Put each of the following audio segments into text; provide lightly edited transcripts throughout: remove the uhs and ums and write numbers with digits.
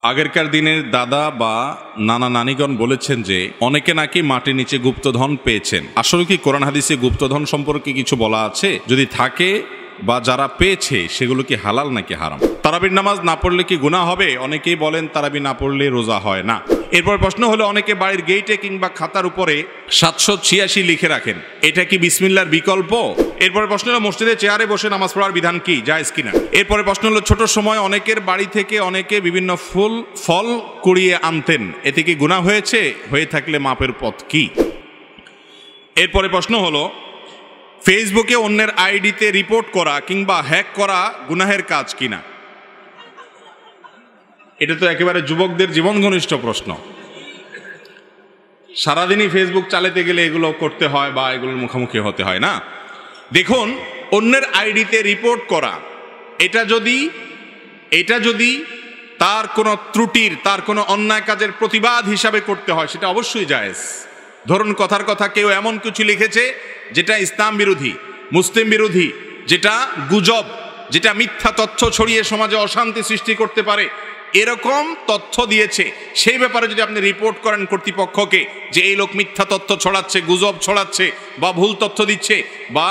আগেরকার দিনের দাদা বা নানা নানিগণ বলেছেন যে অনেকে নাকি মাটির নিচে গুপ্তধন পেয়েছেন। আসলে কি কোরআন হাদিসে গুপ্তধন সম্পর্কে কিছু বলা আছে? যদি থাকে বা যারা পেয়েছে সেগুলো কি হালাল নাকি হারাম? তারাবির নামাজ না পড়লে কি গুনাহ হবে? অনেকেই বলেন তারাবি না পড়লে রোজা হয় না। এরপর প্রশ্ন হলো, অনেকে বাড়ির গেইটে কিংবা খাতার উপরে 786 লিখে রাখেন, এটা কি বিসমিল্লাহর বিকল্প? এরপরে প্রশ্ন হলো, মসজিদে চেয়ারে বসে নামাজ পড়ার বিধান কি, জায়েজ কিনা? এরপরে প্রশ্ন হলো, ছোট সময় অনেকের বাড়ি থেকে অনেকে বিভিন্ন ফল কুড়িয়ে আনতেন, এতে কি গুনাহ হয়েছে? হয়ে থাকলে মাপের পথ কি? এরপরে প্রশ্ন হলো, ফেসবুকে অন্যের আইডিতে রিপোর্ট করা কিংবা হ্যাক করা গুনাহের কাজ কিনা? এটা তো একেবারে যুবকদের জীবন ঘনিষ্ঠ প্রশ্ন। সারাদিনই ফেসবুক চালাতে গেলে এগুলো করতে হয় বা এগুলোর মুখোমুখি হতে হয় না। দেখুন, অন্যের আইডিতে রিপোর্ট করা, এটা যদি তার কোনো ত্রুটির, তার কোনো অন্যায় কাজের প্রতিবাদ হিসাবে করতে হয়, সেটা অবশ্যই জায়েজ। ধরুন, কথার কথা কেউ এমন কিছু লিখেছে যেটা ইসলাম বিরোধী, মুসলিম বিরোধী, যেটা গুজব, যেটা মিথ্যা তথ্য ছড়িয়ে সমাজে অশান্তি সৃষ্টি করতে পারে, এরকম তথ্য দিয়েছে, সেই ব্যাপারে যদি আপনি রিপোর্ট করেন কর্তৃপক্ষকে যে এই লোক মিথ্যা তথ্য ছড়াচ্ছে, গুজব ছড়াচ্ছে বা ভুল তথ্য দিচ্ছে বা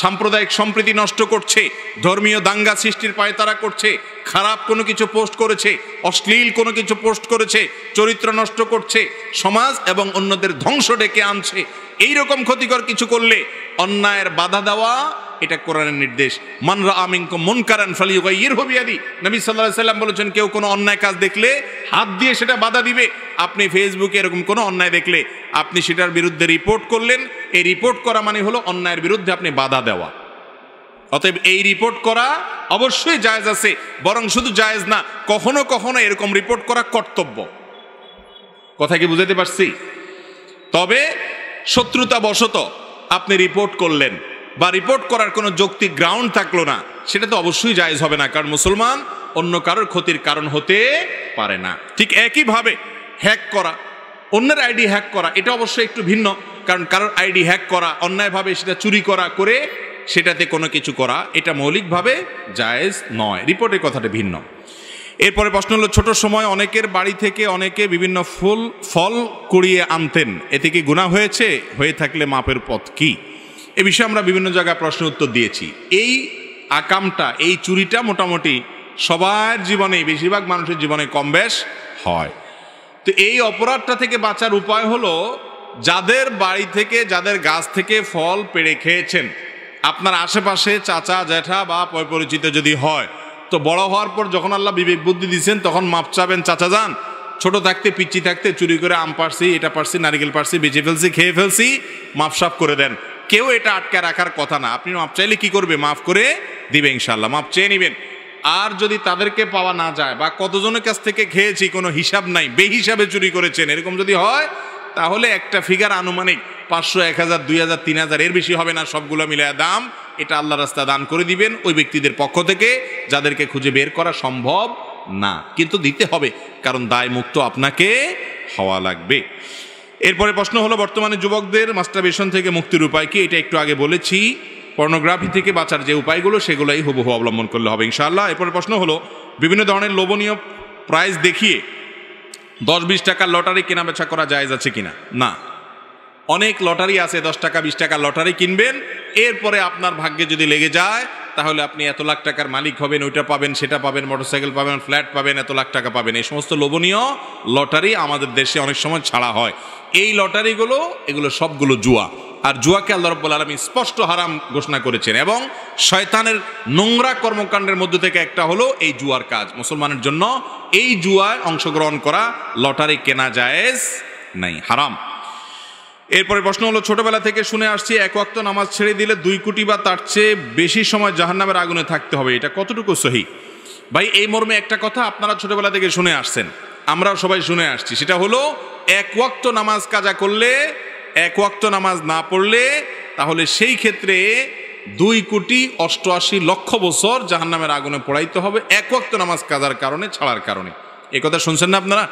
সাম্প্রদায়িক সম্প্রীতি নষ্ট করছে, ধর্মীয় দাঙ্গা সৃষ্টির পায়তারা করছে, খারাপ কোনো কিছু পোস্ট করেছে, অশ্লীল কোনো কিছু পোস্ট করেছে, চরিত্র নষ্ট করছে, সমাজ এবং অন্যদের ধ্বংস ডেকে আনছে, এইরকম ক্ষতিকর কিছু করলে অন্যায়ের বাধা দেওয়া, এটা কোরআনের নির্দেশ। মান রাআ মিনকুম মুনকারান ফালিয়ুগাইয়িরহু বিয়াদি। নবী সাল্লাল্লাহু আলাইহি ওয়াসাল্লাম বলেছেন, কেউ কোনো অন্যায় কাজ দেখলে হাত দিয়ে সেটা বাধা দিবে। আপনি ফেসবুকে এরকম কোনো অন্যায় দেখলে আপনি সেটার বিরুদ্ধে রিপোর্ট করলেন, এই রিপোর্ট করা মানে হলো অন্যায়ের বিরুদ্ধে আপনি বাধা দেওয়া। অতএব এই রিপোর্ট করা অবশ্যই জায়েজ আছে, বরং শুধু জায়েজ না, কখনো কখনো এরকম রিপোর্ট করা কর্তব্য। কথা কি বুঝাতে পারছি? তবে শত্রুতা বশত আপনি রিপোর্ট করলেন বা রিপোর্ট করার কোনো যৌক্তিক গ্রাউন্ড থাকলো না, সেটা তো অবশ্যই জায়েজ হবে না, কারণ মুসলমান অন্য কারোর ক্ষতির কারণ হতে পারে না। ঠিক একইভাবে হ্যাক করা, অন্যের আইডি হ্যাক করা, এটা অবশ্যই একটু ভিন্ন, কারণ কারোর আইডি হ্যাক করা, অন্যায়ভাবে সেটা চুরি করে সেটাতে কোনো কিছু করা, এটা মৌলিকভাবে জায়েজ নয়। রিপোর্টের কথাটা ভিন্ন। এরপরে প্রশ্ন হলো, ছোট সময় অনেকের বাড়ি থেকে অনেকে বিভিন্ন ফল কুড়িয়ে আনতেন, এতে কি গুনাহ হয়েছে? হয়ে থাকলে মাপের পথ কি? এ বিষয়ে আমরা বিভিন্ন জায়গায় প্রশ্ন উত্তর দিয়েছি। এই আকামটা, এই চুরিটা মোটামুটি সবার জীবনে, বেশিরভাগ মানুষের জীবনে কম বেশ হয়। তো এই অপরাধটা থেকে বাঁচার উপায় হলো, যাদের বাড়ি থেকে, যাদের গাছ থেকে ফল পেড়ে খেয়েছেন, আপনার আশেপাশে চাচা জ্যাঠা বা পরিচিত যদি হয়, তো বড় হওয়ার পর যখন আল্লাহ বিবেক বুদ্ধি দিচ্ছেন তখন মাপ চাবেন, চাচা যান, ছোট থাকতে পিচ্ছি থাকতে চুরি করে আম পারছি, এটা পারছি, নারিকেল পারছি, বেঁচে ফেলছি, খেয়ে ফেলছি, মাপসাপ করে দেন। কেউ এটা আটকে রাখার কথা না। আপনি মাপ চাইলে কি করবে? মাফ করে দিবে ইনশাল্লাহ, মাপ চেয়ে নেবেন। আর যদি তাদেরকে পাওয়া না যায় বা কতজনের কাছ থেকে খেয়েছি কোনো হিসাব নাই, বেহিসাবে চুরি করেছেন, এরকম যদি হয়, তাহলে একটা ফিগার আনুমানিক 500, 1000, 2000, 3000, এর বেশি হবে না, সবগুলো মিলায় দাম, এটা আল্লাহর রাস্তায় দান করে দিবেন ওই ব্যক্তিদের পক্ষ থেকে যাদেরকে খুঁজে বের করা সম্ভব না, কিন্তু দিতে হবে, কারণ দায় মুক্ত আপনাকে হওয়া লাগবে। এরপরে প্রশ্ন হলো, বর্তমানে যুবকদের মাস্টারবেশন থেকে মুক্তির উপায় কি? এটা একটু আগে বলেছি। পর্নোগ্রাফি থেকে বাঁচার যে উপায়গুলো, সেগুলোই হুবহু অবলম্বন করলে হবে ইনশাআল্লাহ। এরপরে প্রশ্ন হলো, বিভিন্ন ধরনের লোভনীয় প্রাইজ দেখিয়ে 10-20 টাকার লটারি কেনা বেচা করা জায়েজ আছে কিনা? না। অনেক লটারি আছে, 10 টাকা 20 টাকার লটারি কিনবেন, এরপরে আপনার ভাগ্যে যদি লেগে যায় তাহলে আপনি এত লাখ টাকার মালিক হবেন, ওইটা পাবেন, সেটা পাবেন, মোটরসাইকেল পাবেন, ফ্ল্যাট পাবেন, এত লাখ টাকা পাবেন। এই সমস্ত লোভনীয় লটারি আমাদের দেশে অনেক সময় ছাড়া হয়। এই লটারিগুলো, এগুলো সবগুলো জুয়া, আর জুয়াকে আল্লাহ রাব্বুল আলামিন স্পষ্ট হারাম ঘোষণা করেছেন, এবং শয়তানের নোংরা কর্মকাণ্ডের মধ্যে থেকে একটা হলো এই জুয়ার কাজ। মুসলমানের জন্য এই জুয়ায় অংশগ্রহণ করা, লটারি কেনা জায়েজ নাই, হারাম। এরপরে প্রশ্ন হলো, ছোটবেলা থেকে শুনে আসছি এক ওয়াক্ত নামাজ ছেড়ে দিলে 2 কোটি বা তার চেয়ে বেশি সময় জাহান্নামের আগুনে থাকতে হবে, এটা কতটুকু সহি? ভাই, এই মর্মে একটা কথা আপনারা ছোটবেলা থেকে শুনে আসছেন, আমরাও সবাই শুনে আসছি, সেটা হলো, এক ওয়াক্ত নামাজ কাজা করলে, এক ওয়াক্ত নামাজ না পড়লে, তাহলে সেই ক্ষেত্রে 2,88,00,000 বছর জাহান্নামের আগুনে পোড়াইতে হবে, এক ওয়াক্ত নামাজ কাজার কারণে, ছাড়ার কারণে। এই কথা শুনছেন না আপনারা?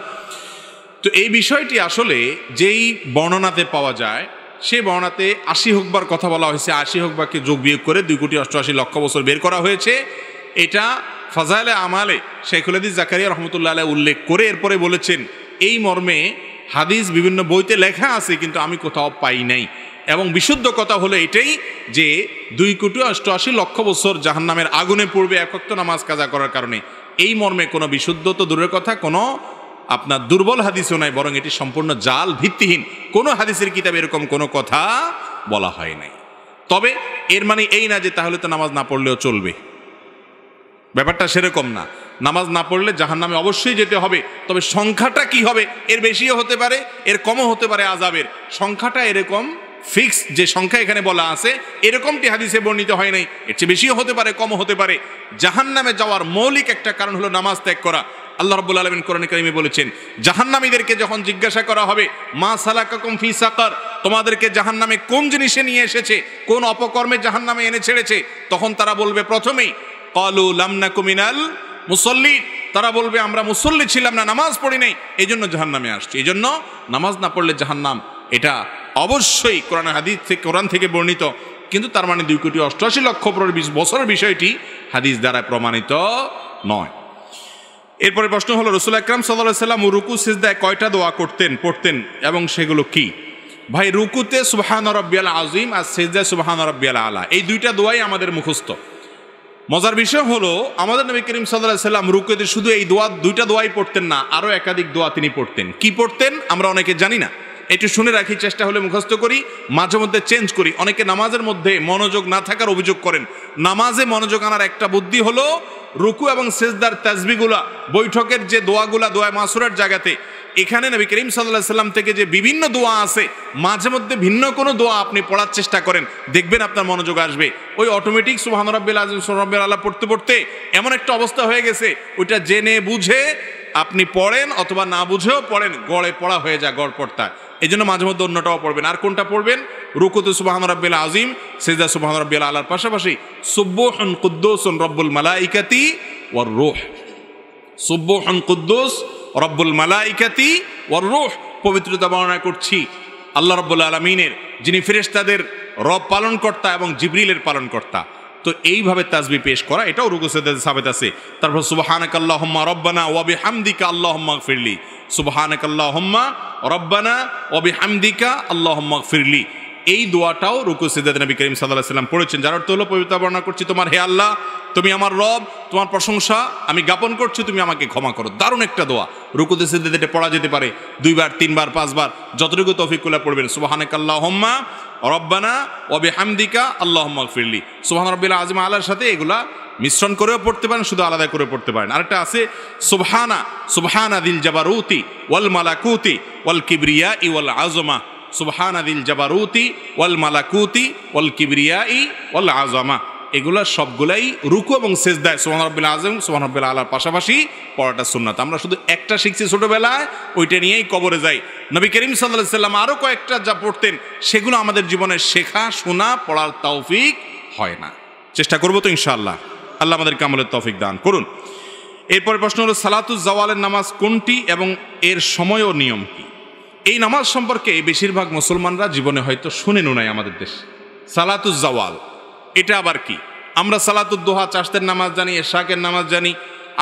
তো এই বিষয়টি আসলে যেই বর্ণনাতে পাওয়া যায়, সেই বর্ণনাতে 80 হুকবার কথা বলা হয়েছে, 80 হুকবাকে যোগ বিয়োগ করে 2,88,00,000 বছর বের করা হয়েছে। এটা ফাজাইলে আমালে শেখুল হাদিস জাকারিয়া রহমতুল্লাহ আলাইহি উল্লেখ করে এরপরে বলেছেন এই মর্মে হাদিস বিভিন্ন বইতে লেখা আছে কিন্তু আমি কোথাও পাই নাই। এবং বিশুদ্ধ কথা হলো এটাই যে 2,88,00,000 বছর জাহান্নামের আগুনে পড়বে এক ওয়াক্ত নামাজ কাজা করার কারণে। এই মর্মে কোনো বিশুদ্ধ তো দূরের কথা, কোনো আপনার দুর্বল হাদিসও নাই, বরং এটি সম্পূর্ণ জাল, ভিত্তিহীন। কোনো হাদিসের কিতাবে এরকম কোনো কথা বলা হয় নাই। তবে এর মানে এই না যে তাহলে তো নামাজ না পড়লেও চলবে, ব্যাপারটা সেরকম না। নামাজ না পড়লে জাহান্নামে অবশ্যই যেতে হবে, তবে সংখ্যাটা কি হবে, এর বেশিও হতে পারে, এর কমও হতে পারে। আযাবের সংখ্যাটা এরকম ফিক্স যে সংখ্যা এখানে বলা আছে এরকমটি হাদিসে বর্ণিত হয় নাই, এর চেয়ে বেশিও হতে পারে, কমও হতে পারে। জাহান্নামে যাওয়ার মৌলিক একটা কারণ হলো নামাজ ত্যাগ করা। আল্লাহ রাব্বুল আলামিন কোরআনে কারিমে বলেছেন, জাহান্নামীদেরকে যখন জিজ্ঞাসা করা হবে মা সালাকাকুম ফি সাকার, তোমাদেরকে জাহান্নামে কোন জিনিসে নিয়ে এসেছে, কোন অপকর্মে জাহান্নামে এনে ছেড়েছে, তখন তারা বলবে প্রথমেই ক্বালু লাম নাকু মিনাল মুসাল্লিন, তারা বলবে আমরা মুসল্লি ছিলাম না, নামাজ পড়ি নাই, এই জন্য জাহান্নামে আসছি। এই জন্য নামাজ না পড়লে জাহান্নাম, এটা অবশ্যই কোরআন হাদিস থেকে, কোরআন থেকে বর্ণিত, কিন্তু তার মানে 2,88,00,000 বছরের বিষয়টি হাদিস দ্বারা প্রমাণিত নয়। এরপরে প্রশ্ন হলো রাসূল আকরাম সাল্লাল্লাহু আলাইহি ওয়াসাল্লাম রুকু সিজদায় কয়টা দোয়া পড়তেন এবং সেগুলো কি? ভাই, রুকুতে সুবহান রাব্বিয়াল আযীম আর সিজদায় সুবহান রাব্বিয়াল আলা, এই দুইটা দোয়াই আমাদের মুখস্থ। মজার বিষয় হলো আমাদের নবী করিম সাল্লাল্লাহু আলাইহি ওয়াসাল্লাম রুকুতে শুধু এই দুইটা দোয়াই পড়তেন না, আরো একাধিক দোয়া তিনি পড়তেন। কি পড়তেন আমরা অনেকে জানি না, একটু শুনে রাখি, চেষ্টা হলে মুখস্থ করি, মাঝে মধ্যে চেঞ্জ করি। অনেকে নামাজের মধ্যে মনোযোগ না থাকার অভিযোগ করেন। নামাজে মনোযোগ আনার একটা বুদ্ধি হলো রুকু এবং সিজদার তাসবিহগুলা, বৈঠকের যে দোয়াগুলা, দোয়া মাসুরার জায়গাতে, এখানে নবী করিম সাল্লাল্লাহু আলাইহি ওয়াসাল্লাম থেকে যে বিভিন্ন দোয়া আছে, মাঝে মধ্যে ভিন্ন কোনো দোয়া আপনি পড়ার চেষ্টা করেন, দেখবেন আপনার মনোযোগ আসবে। ওই অটোমেটিক সুবহান রাব্বিল আযীম সুবহান রাব্বিল আলা পড়তে পড়তে এমন একটা অবস্থা হয়ে গেছে, ওইটা জেনে বুঝে আপনি পড়েন অথবা না বুঝেও পড়েন, গড়ে পড়া হয়ে যায়, গড় পড়তা। এই জন্য মাঝে মধ্যে অন্যটাও পড়বেন। আর কোনটা পড়বেন? রুকুতে সুবহান রাব্বিল আযীম, সিজদা সুবহান রাব্বিল আলার পাশাপাশি সুবহুন কুদ্দুসুন রব্বুল মালাইকাতি ওয়ার রূহ, সুবহুন কুদ্দুস রব্বুল মালাইকাতি ওয়ার রূহ, পবিত্রতা বর্ণনা করছি আল্লাহ রাব্বুল আলামিনের, যিনি ফেরেশতাদের রব পালনকর্তা এবং জিবরিলের পালনকর্তা। তো এইভাবে তাসবিহ পেশ করা, এটাও রুকু সিজদাতে সাবিত আছে। তারপর সুবহানাকাল্লাহুম্মা রব্বানা ওয়া বিহামদিকা আল্লাহুম্মা গফিরলি, সুবহানাকাল্লাহুম্মা রব্বানা ওয়া বিহামদিকা আল্লাহুম্মা গফিরলি, এই দোয়াটাও রুকু সিজদাতে নবী করিম সাল্লাল্লাহু আলাইহি ওয়াসাল্লাম পড়েছেন, যার অর্থ হলো পবিত্রতা বর্ণনা করছি তোমার, হে আল্লাহ তুমি আমার রব, তোমার প্রশংসা আমি জ্ঞাপন করছি, তুমি আমাকে ক্ষমা করো। দারুণ একটা দোয়া, রুকুতে সিজদাতে পড়া যেতে পারে 2 বার 3 বার 5 বার, যতটুকু তৌফিক কুল্লা পড়বেন। সুবহানাকাল্লাহুম্মা রব্বানা ওয়া বিহামদিকা আল্লাহুম্মা গফিরলি, সুবহান রাব্বিল আযীম আলার সাথে এগুলা মিশ্রণ করেও পড়তে পারেন, শুধু আলাদা করে পড়তে পারেন। আরেকটা আছে সুবহানা দিল জাবারুতি ওয়াল মালাকুতি ওয়াল কিবরিয়াই ওয়াল আযমা, সুবহানা দিল জাবারুতি ওয়াল মালাকুতি ওয়াল কিবরিয়াই ওয়াল আযমা, এগুলা সবগুলাই রুকু এবং সিজদায় সুবহান রাব্বিল আযীম সুবহান রাব্বিল আলার পাশাপাশি পড়াটা সুন্নাত। আমরা শুধু একটা শিখছি ছোটবেলায়, ওইটা নিয়েই কবরে যাই। নবী করিম সাল্লাল্লাহু আলাইহি ওয়াসাল্লাম আরো কয়েকটা যা পড়তেন, সেগুলো আমাদের জীবনে শেখা, শোনা, পড়ার তৌফিক হয় না। চেষ্টা করবো তো ইনশাআল্লাহ, আল্লাহ আমাদেরকে আমলের তৌফিক দান করুন। এরপরে প্রশ্ন হলো সালাতুজ জাওয়ালের নামাজ কোনটি এবং এর সময় ও নিয়ম কি? এই নামাজ সম্পর্কে বেশিরভাগ মুসলমানরা জীবনে হয়তো শুনেনও নাই আমাদের দেশে। সালাতুজ জাওয়াল এটা আবার কি? আমরা সালাতুদ দোহা, চাষতের নামাজ জানি, এশাকের নামাজ জানি,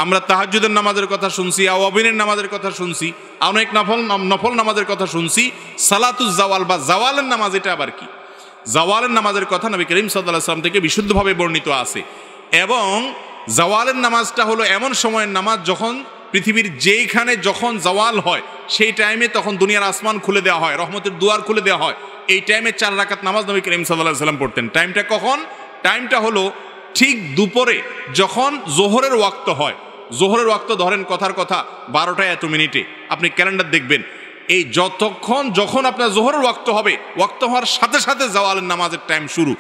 আমরা তাহাজ্জুদের নামাজের কথা শুনছি, আওয়াবিনের নামাজের কথা শুনছি, অনেক নফল নামাজের কথা শুনছি। সালাতুজ জাওয়াল বা জাওয়ালের নামাজ এটা আবার কি? জাওয়ালের নামাজের কথা নবী করিম সাল্লাল্লাহু আলাইহি ওয়াসাল্লাম থেকে বিশুদ্ধভাবে বর্ণিত আছে। এবং জাওয়ালের নামাজটা হলো এমন সময়ের নামাজ যখন পৃথিবীর যেইখানে যখন জাওয়াল হয় সেই টাইমে তখন দুনিয়ার আসমান খুলে দেওয়া হয়, রহমতের দুয়ার খুলে দেওয়া হয়। এই টাইমে 4 রাকাত নামাজ নবী করিম সাল্লাল্লাহু আলাইহি ওয়াসাল্লাম পড়তেন। টাইমটা কখন? টাইমটা হলো ঠিক দুপুরে যখন জোহরের ওয়াক্ত হয়। জোহরের ওয়াক্ত ধরেন কথার কথা 12টা এত মিনিটে, আপনি ক্যালেন্ডার দেখবেন, এই যখন আপনার জোহরের ওয়াক্ত হবে, ওয়াক্ত হওয়ার সাথে সাথে জাওয়ালের নামাজের টাইম শুরু।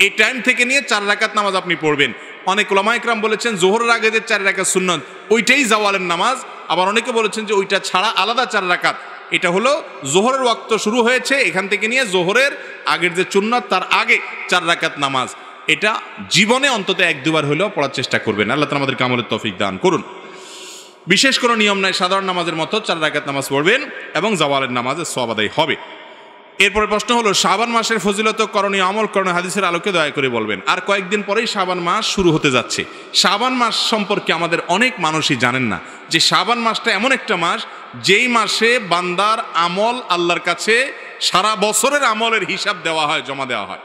এই টাইম থেকে নিয়ে 4 রাকাত নামাজ আপনি পড়বেন। অনেক উলামা ইকরাম বলেছেন জোহরের আগে যে 4 রাকাত সুন্নত ওইটাই জাওয়ালের নামাজ, আবার অনেকে বলেছেন যে ওইটা ছাড়া আলাদা 4 রাকাত। এটা হলো জোহরের ওয়াক্ত শুরু হয়েছে, এখান থেকে নিয়ে জোহরের আগের যে সুন্নত তার আগে 4 রাকাত নামাজ। এটা জীবনে অন্তত 1-2 বার হলেও পড়ার চেষ্টা করবেন। আল্লাহ তাআলা আমাদেরকে আমলের তৌফিক দান করুন। বিশেষ কোনো নিয়ম নাই, সাধারণ নামাজের মতো 4 রাকাত নামাজ পড়বেন এবং জাওয়ালের নামাজের সওয়াব আদায় হবে। এরপরে প্রশ্ন হলো শাবান মাসের ফজিলত করণীয় আমল করণীয় হাদিসের আলোকে দয়া করে বলবেন। আর কয়েকদিন পরেই শাবান মাস শুরু হতে যাচ্ছে। শাবান মাস সম্পর্কে আমাদের অনেক মানুষই জানেন না যে শাবান মাসটা এমন একটা মাস যেই মাসে বান্দার আমল আল্লাহর কাছে সারা বছরের আমলের হিসাব দেওয়া হয়, জমা দেওয়া হয়।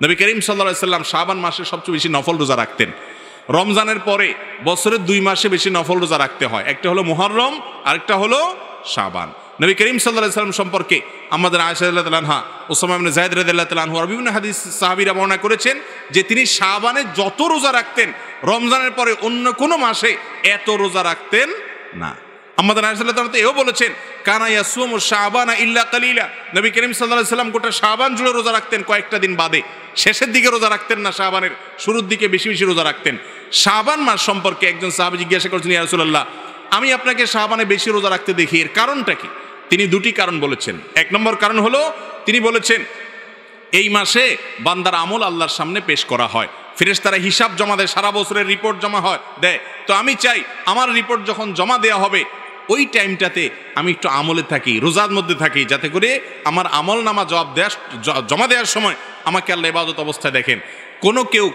নবী করিম সাল্লাল্লাহু আলাইহি সাল্লাম শাবান মাসে সবচেয়ে বেশি নফল রোজা রাখতেন। রমজানের পরে বছরের 2 মাসে বেশি নফল রোজা রাখতে হয়, একটা হলো মুহররম, আরেকটা হলো শাবান। নবী করিম সাল্লাল্লাহু আলাইহি সাল্লাম সম্পর্কে আমাদের আয়েশা রাদিয়াল্লাহু আনহা, উসামা ইবনে যায়েদ রাদিয়াল্লাহু তাআলা আনহু আর বিভিন্ন হাদিস সাহাবীরা বর্ণনা করেছেন যে তিনি শাবানে যত রোজা রাখতেন রমজানের পরে অন্য কোনো মাসে এত রোজা রাখতেন না। আমাদের আয়েশা রাদিয়াল্লাহু তাআলা এও বলেছেন কানা ইয়াসুমু শাবানা ইল্লা কালিলা, নবী করিম সাল্লাল্লাহু আলাইহি সাল্লাম গোটা শাবান জুড়ে রোজা রাখতেন, কয়েকটা দিন বাদে। শেষের দিকে রোজা রাখতেন না, শাবানের শুরুর দিকে বেশি বেশি রোজা রাখতেন। শাবান মাস সম্পর্কে একজন সাহাবী জিজ্ঞাসা করেছেন, ইয়া রাসূলুল্লাহ, আমি আপনাকে শাবানে বেশি রোজা রাখতে দেখি, এর কারণটা কি? তিনি 2টি কারণ বলেছেন। 1 নম্বর কারণ হলো তিনি বলেছেন এই মাসে বান্দার আমল আল্লাহর সামনে পেশ করা হয়, ফেরেশতারা হিসাব জমা দেয়, সারা বছরের রিপোর্ট জমা দেয়। তো আমি চাই আমার রিপোর্ট যখন জমা দেওয়া হবে ওই টাইমটাতে আমি একটু আমলে থাকি, রোজার মধ্যে থাকি, যাতে করে আমার আমল নামা জমা দেওয়ার সময় আমাকে আল্লাহ ইবাদত অবস্থায় দেখেন।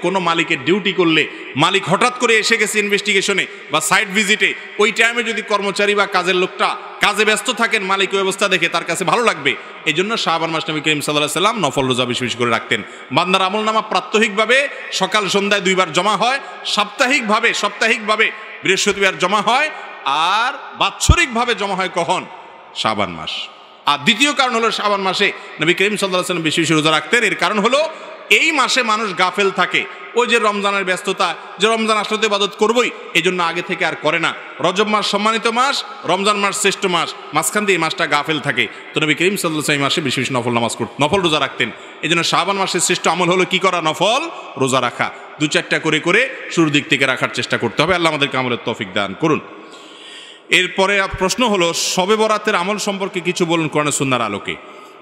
কোনো মালিকের ডিউটি করলে মালিক হঠাৎ করে এসে গেছে ইনভেস্টিগেশনে বা সাইট ভিজিটে, ওই টাইমে যদি কর্মচারী বা কাজের লোকটা কাজে ব্যস্ত থাকেন, মালিক ওই অবস্থা দেখে তার কাছে ভালো লাগবে। এই জন্য শাবান মাস নবী করিম সাল্লাল্লাহু আলাইহি সাল্লাম নফল রোজা বেশি বেশি করে রাখতেন। বান্দার আমল নামা প্রাত্যহিকভাবে সকাল সন্ধ্যায় 2 বার জমা হয়, সাপ্তাহিকভাবে বৃহস্পতিবার জমা হয়, আর বাৎসরিকভাবে জমা হয় কখন? শাবান মাস। আর দ্বিতীয় কারণ হলো শাবান মাসে নবী করিম সাল্লাল্লাহু আলাইহি সাল্লাম বেশি বেশি রোজা রাখতেন। এর কারণ হলো এই মাসে মানুষ গাফেল থাকে, ওই যে রমজানের ব্যস্ততা, যে রমজান আসলে তো ইবাদত করবই, এই জন্য আগে থেকে আর করে না। রজব মাস সম্মানিত মাস, রমজান মাস শ্রেষ্ঠ মাস, মাঝখান দিয়ে এই মাসটা গাফেল থাকে। তো নবী করিম সাল্লাল্লাহু আলাইহি ওয়াসাল্লাম এই মাসে বেশি বেশি নফল রোজা রাখতেন। এই জন্য শাবান মাসের শ্রেষ্ঠ আমল হলো কি করা? নফল রোজা রাখা। 2-4টা করে শুরুর দিক থেকে রাখার চেষ্টা করতে হবে। আল্লাহ আমাদেরকে আমলের তৌফিক দান করুন। এরপরে প্রশ্ন হলো শবে বরাতের আমল সম্পর্কে কিছু বলুন কোরআন সুন্নাহর আলোকে।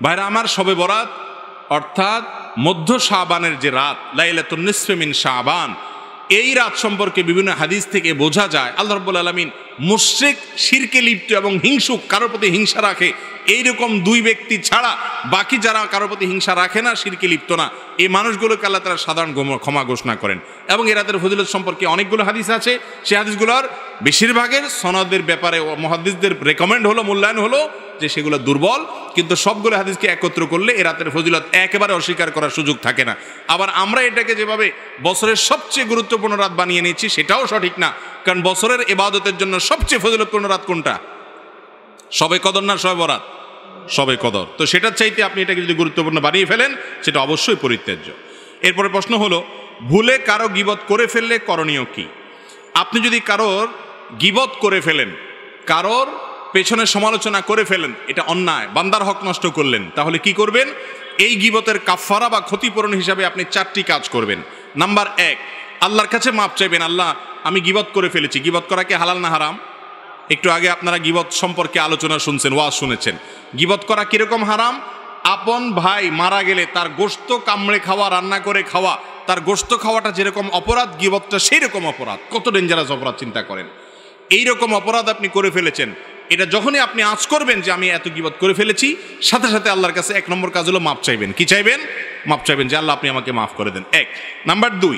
ভাইরা আমার, শবে বরাত অর্থাৎ মধ্য শাবানের যে রাত, লাইলাতুন নিসফি মিন শাবান, এই রাত সম্পর্কে বিভিন্ন হাদিস থেকে বোঝা যায় আল্লাহ রাব্বুল আলামিন মুশরিক, শিরকে লিপ্ত এবং হিংসুক, কারোর প্রতি হিংসা রাখে, এইরকম 2 ব্যক্তি ছাড়া বাকি যারা কারোর প্রতি হিংসা রাখে না, শিরকে লিপ্ত না, এই মানুষগুলোকে আল্লাহ তাআলা সাধারণ ক্ষমা ঘোষণা করেন। এবং এই রাতের ফজিলত সম্পর্কে অনেকগুলো হাদিস আছে। সেই হাদিসগুলোর বেশিরভাগের সনদের ব্যাপারে মুহাদ্দিসদের রেকমেন্ড হলো, মূল্যায়ন হলো যে সেগুলো দুর্বল, কিন্তু সবগুলো হাদিসকে একত্র করলে এই রাতের ফজিলত একেবারে অস্বীকার করার সুযোগ থাকে না। আবার আমরা এটাকে যেভাবে বছরের সবচেয়ে গুরুত্বপূর্ণ রাত বানিয়ে নিয়েছি সেটাও সঠিক না, কারণ বছরের ইবাদতের জন্য সবচেয়ে ফজিলতপূর্ণ রাত কোনটা? শবে কদর না শবে বরাত? শবে কদর। তো সেটার চাইতে আপনি এটাকে যদি গুরুত্বপূর্ণ বানিয়ে ফেলেন সেটা অবশ্যই পরিত্যাজ্য। এরপরে প্রশ্ন হলো ভুলে কারো গীবত করে ফেললে করণীয় কি? আপনি যদি কারোর গীবত করে ফেলেন, কারোর পেছনে সমালোচনা করে ফেলেন, এটা অন্যায়, বান্দার হক নষ্ট করলেন, তাহলে কি করবেন? এই গীবতের কাফফারা বা ক্ষতিপূরণ হিসাবে আপনি 4টি কাজ করবেন। নাম্বার 1, আল্লাহর কাছে মাপ চাইবেন। আল্লাহ, আমি গীবত করে ফেলেছি। গীবত করা কি হালাল না হারাম? একটু আগে আপনারা গীবত সম্পর্কে আলোচনা শুনছেন, ওয়াজ শুনেছেন। গীবত করা কিরকম হারাম? আপন ভাই মারা গেলে তার গোশত কামড়ে খাওয়া, রান্না করে খাওয়া, তার গোশত খাওয়াটা যেরকম অপরাধ, গীবতটা সেই রকম অপরাধ। কত ডেঞ্জারাস অপরাধ চিন্তা করেন। এইরকম অপরাধ আপনি করে ফেলেছেন, এটা যখনই আপনি আঁচ করবেন যে আমি এত গীবত করে ফেলেছি, সাথে সাথে আল্লাহর কাছে 1 নম্বর কাজ হলো মাপ চাইবেন। কি চাইবেন? মাপ চাইবেন যে আল্লাহ আপনি আমাকে মাফ করে দেন। 1 নাম্বার 2,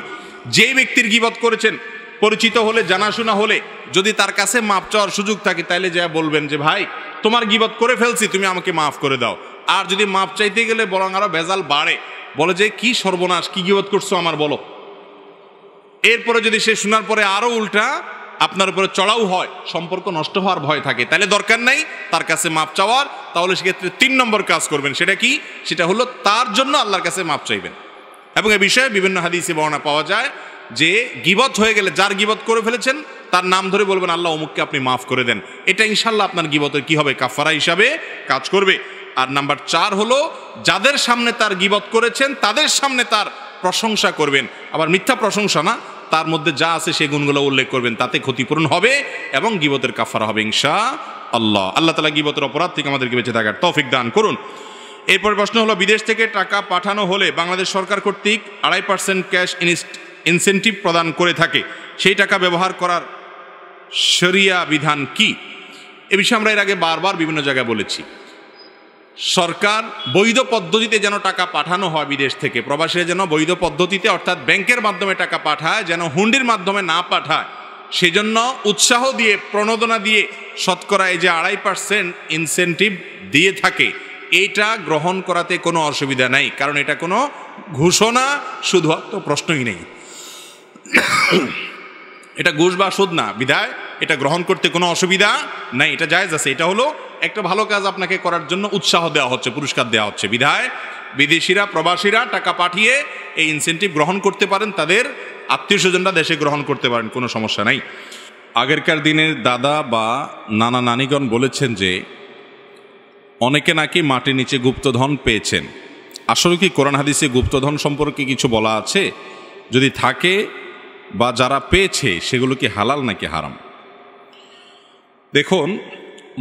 যেই ব্যক্তির গীবত করেছেন পরিচিত হলে, জানাশোনা হলে, যদি তার কাছে মাপ চাওয়ার সুযোগ থাকে তাহলে যা বলবেন যে ভাই তোমার গীবত করে ফেলছি, তুমি আমাকে মাফ করে দাও। আর যদি মাপ চাইতে গেলে বরং আরো ভেজাল বাড়ে, বলে যে কি সর্বনাশ, কি গীবত করছো আমার বলো। এরপরে যদি সে শোনার পরে আরো উল্টা আপনার উপরে চড়াও হয়, সম্পর্ক নষ্ট হওয়ার ভয় থাকে, তাহলে দরকার নাই তার কাছে মাপ চাওয়ার। তাহলে সেক্ষেত্রে 3 নম্বর কাজ করবেন। সেটা কি? সেটা হলো তার জন্য আল্লাহর কাছে মাপ চাইবেন। এবং এ বিষয়ে বিভিন্ন হাদিসে বর্ণনা পাওয়া যায় যে গীবত হয়ে গেলে, যার গীবত করে ফেলেছেন তার নাম ধরে বলবেন আল্লাহ অমুককে আপনি মাফ করে দেন। এটা ইনশাল্লাহ আপনার গীবতের কি হবে? কাফারা হিসাবে কাজ করবে। আর নাম্বার 4 হলো যাদের সামনে তার গীবত করেছেন তাদের সামনে তার প্রশংসা করবেন। আবার মিথ্যা প্রশংসা না, তার মধ্যে যা আছে সেই গুণগুলো উল্লেখ করবেন, তাতে ক্ষতিপূরণ হবে এবং গীবতের কাফারা হবে ইনশাআল্লাহ। আল্লাহ তাআলা গীবতের অপরাধ থেকে আমাদেরকে বেঁচে থাকার তৌফিক দান করুন। এরপর প্রশ্ন হলো বিদেশ থেকে টাকা পাঠানো হলে বাংলাদেশ সরকার কর্তৃক 2.5% ক্যাশ ইনসেন্টিভ প্রদান করে থাকে, সেই টাকা ব্যবহার করার শরিয়া বিধান কি? এ বিষয়ে আমরা এর আগে বারবার বিভিন্ন জায়গায় বলেছি। সরকার বৈধ পদ্ধতিতে যেন টাকা পাঠানো হয় বিদেশ থেকে, প্রবাসীরা যেন বৈধ পদ্ধতিতে অর্থাৎ ব্যাংকের মাধ্যমে টাকা পাঠায়, যেন হুন্ডির মাধ্যমে না পাঠায়, সেজন্য উৎসাহ দিয়ে প্রণোদনা দিয়ে শতকরা এই যে 2.5% ইনসেন্টিভ দিয়ে থাকে, এইটা গ্রহণ করাতে কোনো অসুবিধা নাই, কারণ এটা কোনো ঘোষণা, শুধুমাত্র প্রশ্নই নেই, এটা ঘুষ বা সুদ না, বিধায় এটা গ্রহণ করতে কোনো অসুবিধা নাই, এটা জায়েজ আছে। এটা হলো একটা ভালো কাজ আপনাকে করার জন্য উৎসাহ দেওয়া হচ্ছে, পুরস্কার দেওয়া হচ্ছে, বিধায় বিদেশিরা প্রবাসীরা টাকা পাঠিয়ে এই ইনসেন্টিভ গ্রহণ করতে পারেন, তাদের আত্মীয় স্বজনরা দেশে গ্রহণ করতে পারেন, কোনো সমস্যা নাই। আগেরকার দিনের দাদা বা নানা নানিগণ বলেছেন যে অনেকে নাকি মাটির নিচে গুপ্তধন পেয়েছেন। আসলে কি কোরআন হাদিসে গুপ্তধন সম্পর্কে কিছু বলা আছে? যদি থাকে বা যারা পেয়েছে সেগুলো কি হালাল নাকি হারাম? দেখুন,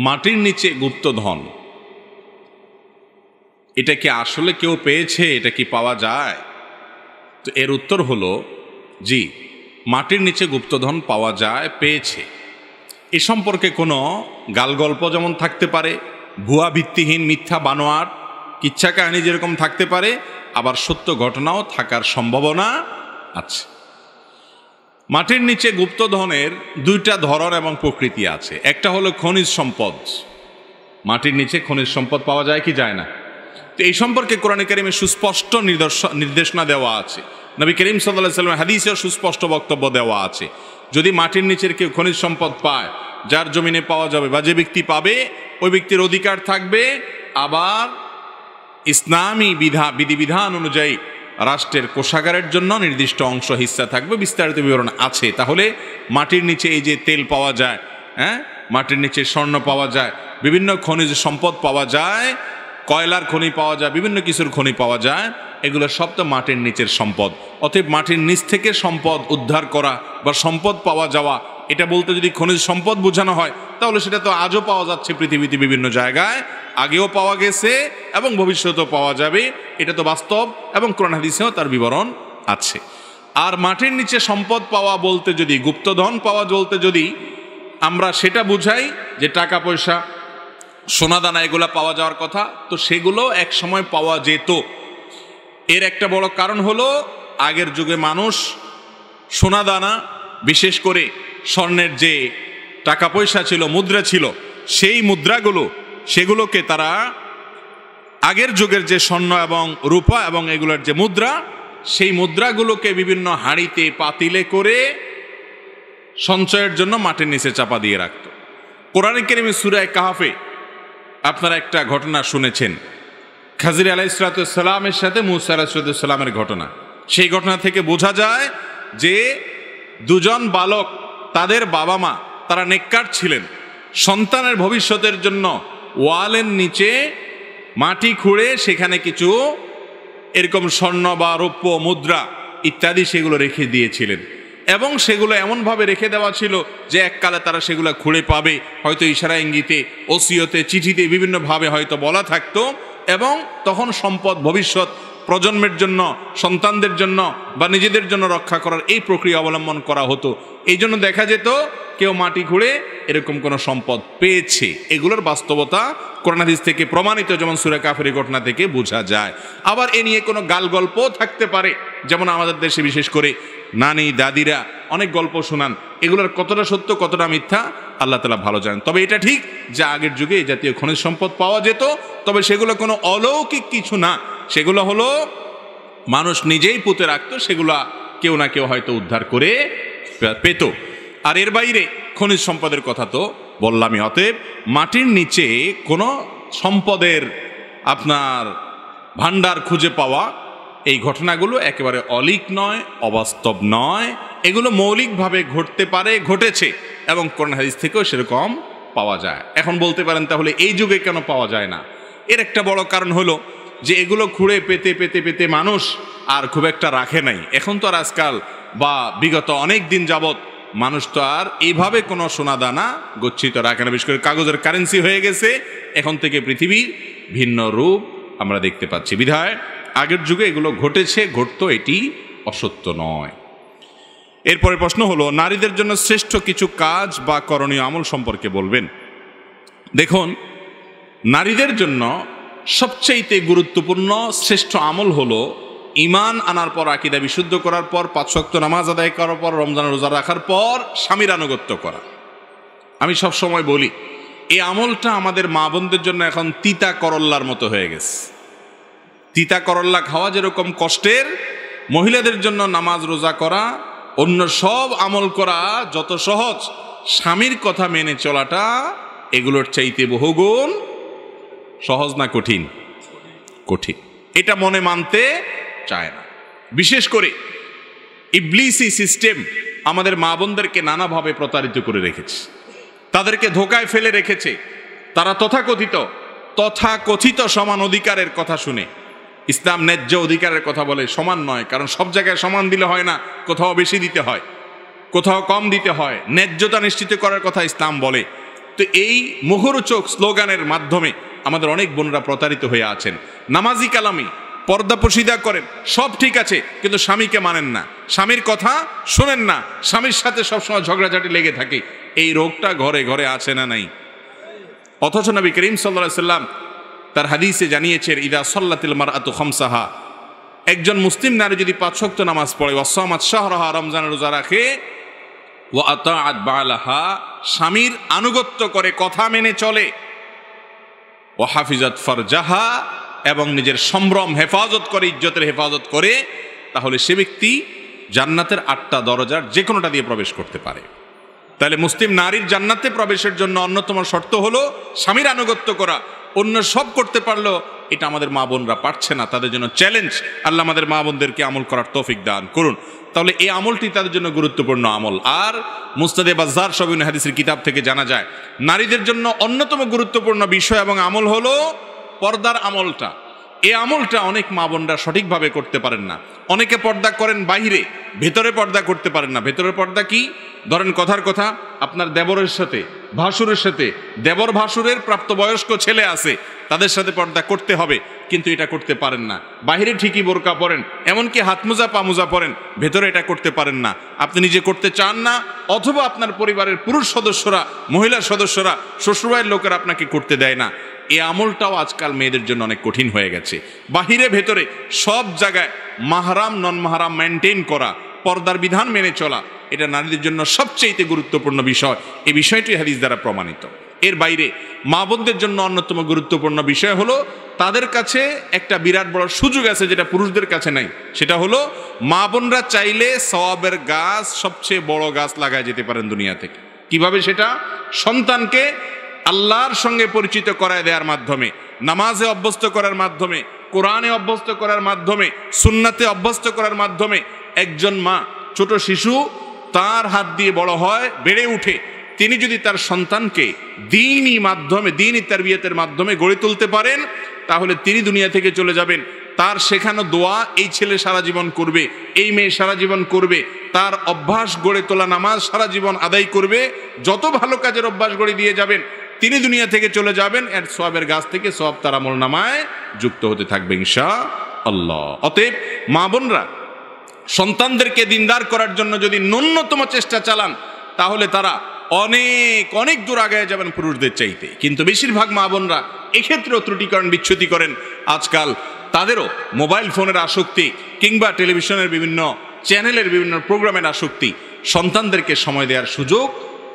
মাটির নিচে গুপ্তধন এটা কি আসলে কেউ পেয়েছে? এটা কি পাওয়া যায়? তো এর উত্তর হলো জি, মাটির নিচে গুপ্তধন পাওয়া যায়, পেয়েছে। এ সম্পর্কে কোনো গালগল্প যেমন থাকতে পারে, ভুয়া ভিত্তিহীন মিথ্যা বানোয়ার কিচ্ছা কাহিনী যেরকম থাকতে পারে, আবার সত্য ঘটনাও থাকার সম্ভাবনা আছে। মাটির নিচে গুপ্তধনের দুইটা ধরন এবং প্রকৃতি আছে। একটা হলো খনিজ সম্পদ। মাটির নিচে খনিজ সম্পদ পাওয়া যায় কি যায় না? তো এই সম্পর্কে কোরআনে কারিমে সুস্পষ্ট নির্দেশনা দেওয়া আছে, নবী করিম সাল্লাল্লাহু আলাইহি ওয়াসাল্লামের হাদিসেও সুস্পষ্ট বক্তব্য দেওয়া আছে। যদি মাটির নিচের কেউ খনিজ সম্পদ পায়, যার জমিনে পাওয়া যাবে বা যে ব্যক্তি পাবে ওই ব্যক্তির অধিকার থাকবে, আবার ইসলামী বিধিবিধান অনুযায়ী রাষ্ট্রের কোষাগারের জন্য নির্দিষ্ট অংশ হিস্সা থাকবে, বিস্তারিত বিবরণ আছে। তাহলে মাটির নিচে এই যে তেল পাওয়া যায়, মাটির নিচে স্বর্ণ পাওয়া যায়, বিভিন্ন খনিজ সম্পদ পাওয়া যায়, কয়লার খনি পাওয়া যায়, বিভিন্ন কিছুর খনি পাওয়া যায়, এগুলো সব তো মাটির নিচের সম্পদ। অতএব মাটির নিচ থেকে সম্পদ উদ্ধার করা বা সম্পদ পাওয়া যাওয়া, এটা বলতে যদি খনিজ সম্পদ বোঝানো হয় তাহলে সেটা তো আজও পাওয়া যাচ্ছে পৃথিবীতে বিভিন্ন জায়গায়, আগেও পাওয়া গেছে এবং ভবিষ্যতেও পাওয়া যাবে, এটা তো বাস্তব এবং কোরআন হাদিসেও তার বিবরণ আছে। আর মাটির নিচে সম্পদ পাওয়া বলতে যদি, গুপ্তধন পাওয়া বলতে যদি আমরা সেটা বুঝাই যে টাকা পয়সা সোনাদানা এগুলা পাওয়া যাওয়ার কথা, তো সেগুলো এক সময় পাওয়া যেত। এর একটা বড় কারণ হলো আগের যুগে মানুষ সোনাদানা, বিশেষ করে স্বর্ণের যে টাকা পয়সা ছিল, মুদ্রা ছিল, সেই মুদ্রাগুলো সেগুলোকে তারা আগের যুগের যে স্বর্ণ এবং রূপা এবং এগুলোর যে মুদ্রা, সেই মুদ্রাগুলোকে বিভিন্ন হাঁড়িতে পাতিলে করে সঞ্চয়ের জন্য মাটির নিচে চাপা দিয়ে রাখত। কোরআনে কারিমে সূরা কাহফে আপনারা একটা ঘটনা শুনেছেন, খাজির আলাইহিসসালামের সাথে মূসা আলাইহিসসালামের ঘটনা। সেই ঘটনা থেকে বোঝা যায় যে দুজন বালক, তাদের বাবা মা তারা নেককার ছিলেন, সন্তানের ভবিষ্যতের জন্য ওয়ালের নিচে মাটি খুঁড়ে সেখানে কিছু এরকম স্বর্ণ বা রৌপ্য মুদ্রা ইত্যাদি সেগুলো রেখে দিয়েছিলেন, এবং সেগুলো এমনভাবে রেখে দেওয়া ছিল যে এককালে তারা সেগুলো খুঁড়ে পাবে, হয়তো ইশারা ইঙ্গিতে, ওসিয়তে, চিঠিতে বিভিন্নভাবে হয়তো বলা থাকতো, এবং তখন সম্পদ ভবিষ্যৎ প্রজন্মের জন্য, সন্তানদের জন্য বা নিজেদের জন্য রক্ষা করার এই প্রক্রিয়া অবলম্বন করা হতো। এই জন্য দেখা যেত কেউ মাটি খুঁড়ে এরকম কোনো সম্পদ পেয়েছে। এগুলোর বাস্তবতা কোরআন হাদিস থেকে প্রমাণিত, যেমন সূরা কাফের ঘটনা থেকে বোঝা যায়। আবার এ নিয়ে কোনো গাল গল্প থাকতে পারে, যেমন আমাদের দেশে বিশেষ করে নানি দাদিরা অনেক গল্প শোনান, এগুলোর কতটা সত্য কতটা মিথ্যা আল্লাহ তাআলা ভালো জানেন। তবে এটা ঠিক যে আগের যুগে এই জাতীয় খনিজ সম্পদ পাওয়া যেত, তবে সেগুলো কোনো অলৌকিক কিছু না, সেগুলো হলো মানুষ নিজেই পুঁতে রাখতো, সেগুলো কেউ না কেউ হয়তো উদ্ধার করে পেত। আর এর বাইরে খনিজ সম্পদের কথা তো বললামই। অতএব মাটির নিচে কোনো সম্পদের আপনার ভান্ডার খুঁজে পাওয়া, এই ঘটনাগুলো একেবারে অলিক নয়, অবাস্তব নয়, এগুলো মৌলিকভাবে ঘটতে পারে, ঘটেছে, এবং কোরআন হাদিস থেকেও সেরকম পাওয়া যায়। এখন বলতে পারেন তাহলে এই যুগে কেন পাওয়া যায় না? এর একটা বড় কারণ হলো যে এগুলো খুঁড়ে পেতে পেতে পেতে মানুষ আর খুব একটা রাখে নাই। এখন তো আর আজকাল বা বিগত অনেক দিন যাবৎ মানুষ তো আর এইভাবে কোনো সোনাদানা গচ্ছিত রাখে না, বিশেষ করে কাগজের কারেন্সি হয়ে গেছে। এখন থেকে পৃথিবীর ভিন্ন রূপ আমরা দেখতে পাচ্ছি, বিধায় আগের যুগে এগুলো ঘটেছে, ঘটতো, এটি অসত্য নয়। এরপরে প্রশ্ন হলো নারীদের জন্য শ্রেষ্ঠ কিছু কাজ বা করণীয় আমল সম্পর্কে বলবেন। দেখুন, নারীদের জন্য সবচেয়ে গুরুত্বপূর্ণ শ্রেষ্ঠ আমল হলো ঈমান আনার পর, আকীদা বিশুদ্ধ করার পর, 5 ওয়াক্ত নামাজ আদায় করার পর, রমজানের রোজা রাখার পর স্বামীর আনুগত্য করা। আমি সব সময় বলি এই আমলটা আমাদের মা বোনদের জন্য এখন তিতা করল্লার মতো হয়ে গেছে। তিতা করল্লা খাওয়া যেরকম কষ্টের, মহিলাদের জন্য নামাজ রোজা করা, অন্য সব আমল করা যত সহজ, স্বামীর কথা মেনে চলাটা এগুলোর চাইতে বহুগুণ সহজ। না কঠিন? কঠিন। এটা মনে মানতে চায় না। বিশেষ করে ইবলিসি সিস্টেম আমাদের মা বোনদেরকে নানাভাবে প্রতারিত করে রেখেছে, তাদেরকে ধোকায় ফেলে রেখেছে। তারা তথাকথিত সমান অধিকারের কথা শুনে, ইসলাম ন্যায্য অধিকারের কথা বলে, সমান নয়, কারণ সব জায়গায় সমান দিলে হয় না, কোথাও বেশি দিতে হয়, কোথাও কম দিতে হয়। ন্যায্যতা নিশ্চিত করার কথা ইসলাম বলে। তো এই মুখরোচক স্লোগানের মাধ্যমে আমাদের অনেক বোনরা প্রতারিত হয়ে আছেন। নামাজি কালামি, পর্দা পশিদা করেন, সব ঠিক আছে, কিন্তু স্বামীকে মানেন না, স্বামীর কথা শোনেন না, স্বামীর সাথে সবসময় ঝগড়াঝাটি লেগে থাকে। এই রোগটা ঘরে ঘরে আছে না নাই? অথচ নবী করিম সাল্লাল্লাহু আলাইহি সাল্লাম তার হাদিসে জানিয়েছেন, ইদা সাল্লাতিল মারআতু খামসাহা, একজন মুসলিম নারী যদি 5 ওয়াক্ত নামাজ পড়ে, ওয়া সামাত শাহরাহা, রমজানের রোজা রাখে, ওয়া আতাআত বালাহা, স্বামীর আনুগত্য করে, কথা মেনে চলে, ওয়া হাফিজাত ফারজাহা, এবং নিজের সম্ভ্রম হেফাজত করে, ইজ্জতের হেফাজত করে, তাহলে সে ব্যক্তি জান্নাতের 8টা দরজার যে কোনোটা দিয়ে প্রবেশ করতে পারে। তাহলে মুসলিম নারীর জান্নাতে প্রবেশের জন্য অন্যতম শর্ত হলো স্বামীর আনুগত্য করা। অন্য সব করতে পারলো, এটা আমাদের মা বোনরা পারছে না, তাদের জন্য চ্যালেঞ্জ। আল্লাহ আমাদের মা বোনদেরকে আমল করার তৌফিক দান করুন। তাহলে এই আমলটি তাদের জন্য গুরুত্বপূর্ণ আমল। আর মুসনাদে বাজ্জার সহিহ হাদিসের কিতাব থেকে জানা যায়, নারীদের জন্য অন্যতম গুরুত্বপূর্ণ বিষয় এবং আমল হলো পর্দার আমলটা। এই আমলটা অনেক মা বোনরা সঠিকভাবে করতে পারেন না। অনেকে পর্দা করেন বাইরে, ভেতরে পর্দা করতে পারেন না। ভেতরের পর্দা কি? ধরেন কথার কথা, আপনার দেবরের সাথে, ভাসুরের সাথে, দেবর ভাসুরের প্রাপ্তবয়স্ক ছেলে আছে, তাদের সাথে পর্দা করতে হবে, কিন্তু এটা করতে পারেন না। বাইরে ঠিকই বোরকা পরেন, এমনকি হাত মোজা পা মোজা পরেন, ভেতরে এটা করতে পারেন না। আপনি নিজে করতে চান না, অথবা আপনার পরিবারের পুরুষ সদস্যরা, মহিলা সদস্যরা, শ্বশুরবাড়ির লোকেরা আপনাকে করতে দেয় না। এই আমলটাও আজকাল মেয়েদের জন্য অনেক কঠিন হয়ে গেছে। বাহিরে ভেতরে সব জায়গায় মাহরাম নন মাহরাম মেনটেন করা, পর্দার বিধান মেনে চলা, এটা নারীদের জন্য সবচেয়ে গুরুত্বপূর্ণ বিষয়। এই বিষয়টি হাদিস দ্বারা প্রমাণিত। এর বাইরে মা বোনদের জন্য অন্যতম গুরুত্বপূর্ণ বিষয় হলো, তাদের কাছে একটা বিরাট বড় সুযোগ আছে যেটা পুরুষদের কাছে নাই। সেটা হলো মা বোনরা চাইলে সওয়াবের গাছ, সবচেয়ে বড় গাছ লাগায় যেতে পারেন দুনিয়া থেকে। কিভাবে সেটা? সন্তানকে আল্লাহর সঙ্গে পরিচিত করায় দেওয়ার মাধ্যমে, নামাজে অভ্যস্ত করার মাধ্যমে, কোরআনে অভ্যস্ত করার মাধ্যমে, সুন্নাতে অভ্যস্ত করার মাধ্যমে। একজন মা, ছোট শিশু তার হাত দিয়ে বড় হয়, বেড়ে উঠে, তিনি যদি তার সন্তানকে দ্বীনি মাধ্যমে, দ্বীনি তারবিয়াতের মাধ্যমে গড়ে তুলতে পারেন, তাহলে তিনি দুনিয়া থেকে চলে যাবেন। তার শেখানো দোয়া এই ছেলে সারা জীবন করবে, এই মেয়ে সারা জীবন করবে, তার অভ্যাস গড়ে তোলা নামাজ সারা জীবন আদায় করবে। যত ভালো কাজের অভ্যাস গড়ে দিয়ে যাবেন, তিনি দুনিয়া থেকে চলে যাবেন, এর সওয়াবের গাছ থেকে সওয়াব তার আমলনামায় যুক্ত হতে থাকবে ইনশাআল্লাহ। অতএব মা বোনরা সন্তানদেরকে দিনদার করার জন্য যদি ন্যূনতম চেষ্টা চালান, তাহলে তারা অনেক অনেক দূর আগায় যাবেন পুরুষদের চাইতে। কিন্তু বেশিরভাগ মা বোনরা এক্ষেত্রেও ত্রুটি করেন, বিচ্যুতি করেন। আজকাল তাদেরও মোবাইল ফোনের আসক্তি, কিংবা টেলিভিশনের বিভিন্ন চ্যানেলের বিভিন্ন প্রোগ্রামের আসক্তি সন্তানদেরকে সময় দেওয়ার সুযোগ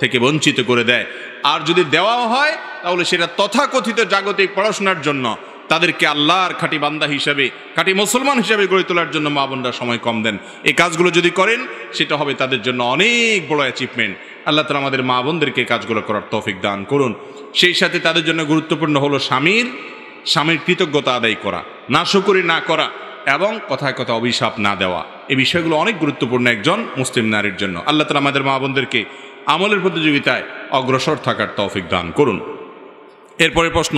থেকে বঞ্চিত করে দেয়। আর যদি দেওয়া হয়, তাহলে সেটা তথাকথিত জাগতিক পড়াশোনার জন্য, তাদেরকে আল্লাহর খাঁটি বান্দা হিসাবে, খাঁটি মুসলমান হিসাবে গড়ে তোলার জন্য মা বোনরা সময় কম দেন। এই কাজগুলো যদি করেন, সেটা হবে তাদের জন্য অনেক বড় অ্যাচিভমেন্ট। আল্লাহ তাআলা আমাদের মা বোনদেরকে কাজগুলো করার তৌফিক দান করুন। সেই সাথে তাদের জন্য গুরুত্বপূর্ণ হলো স্বামীর কৃতজ্ঞতা আদায় করা, নাশুকরি না করা, এবং কথায় কথা অভিশাপ না দেওয়া। এই বিষয়গুলো অনেক গুরুত্বপূর্ণ একজন মুসলিম নারীর জন্য। আল্লাহ তাআলা আমাদের মা বোনদেরকে আমলের প্রতিযোগিতায় অগ্রসর থাকার তৌফিক দান করুন। এরপরে প্রশ্ন,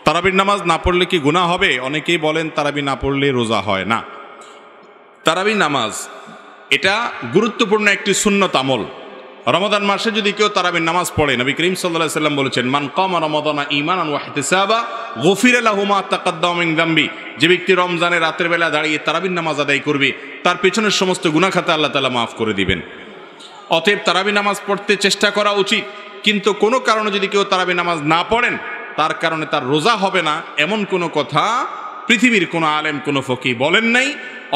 তারাবির নামাজ না পড়লে কি গুনাহ হবে? অনেকেই বলেন তারাবি না পড়লে রোজা হয় না। তারাবি নামাজ এটা গুরুত্বপূর্ণ একটি সুন্নত আমল। রমাদান মাসে যদি কেউ তারাবির নামাজ পড়ে, নবী করিম সাল্লাল্লাহু আলাইহি ওয়াসাল্লাম বলেছেন, মান কামা রমাদানা ঈমানান ওয়া ইহতিসাবা গুফিরা লাহু মা তাকাদ্দামা মিন যামবি। যে ব্যক্তি রমজানের রাতের বেলা দাঁড়িয়ে তারাবির নামাজ আদায় করবে, তার পেছনের সমস্ত গুনাহ খাতা আল্লাহ তাআলা মাফ করে দিবেন। অতএব তারাবি নামাজ পড়তে চেষ্টা করা উচিত। কিন্তু কোনো কারণে যদি কেউ তারাবি নামাজ না পড়েন, তার কারণে তার রোজা হবে না, এমন কোনো কথা পৃথিবীর কোনো আলেম কোনো ফকি বলেন নাই।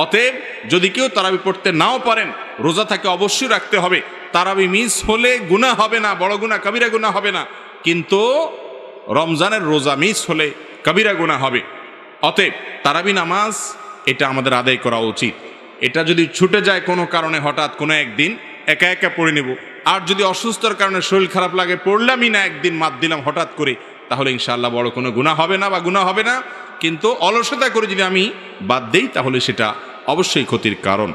অতএব যদি কেউ তারাবি পড়তে নাও পারেন, রোজা তাকে অবশ্যই রাখতে হবে। তারাবি মিস হলে গুনাহ হবে না, বড় গুনাহ কবিরা গুনাহ হবে না, কিন্তু রমজানের রোজা মিস হলে কবিরা গুনাহ হবে। অতএব তারাবি নামাজ এটা আমাদের আদায় করা উচিত। এটা যদি ছুটে যায় কোনো কারণে, হঠাৎ কোনো একদিন একা একা পড়ে নেব, আর যদি অসুস্থতার কারণে শরীর খারাপ লাগে পড়লামই না, একদিন মাত দিলাম হঠাৎ করে, তাহলে ইনশাআল্লাহ বড় কোনো গুনাহ হবে না বা গুনাহ হবে না। কিন্তু অলসতা করে যদি আমি বাদ দেই তাহলে সেটা অবশ্যই ক্ষতির কারণ।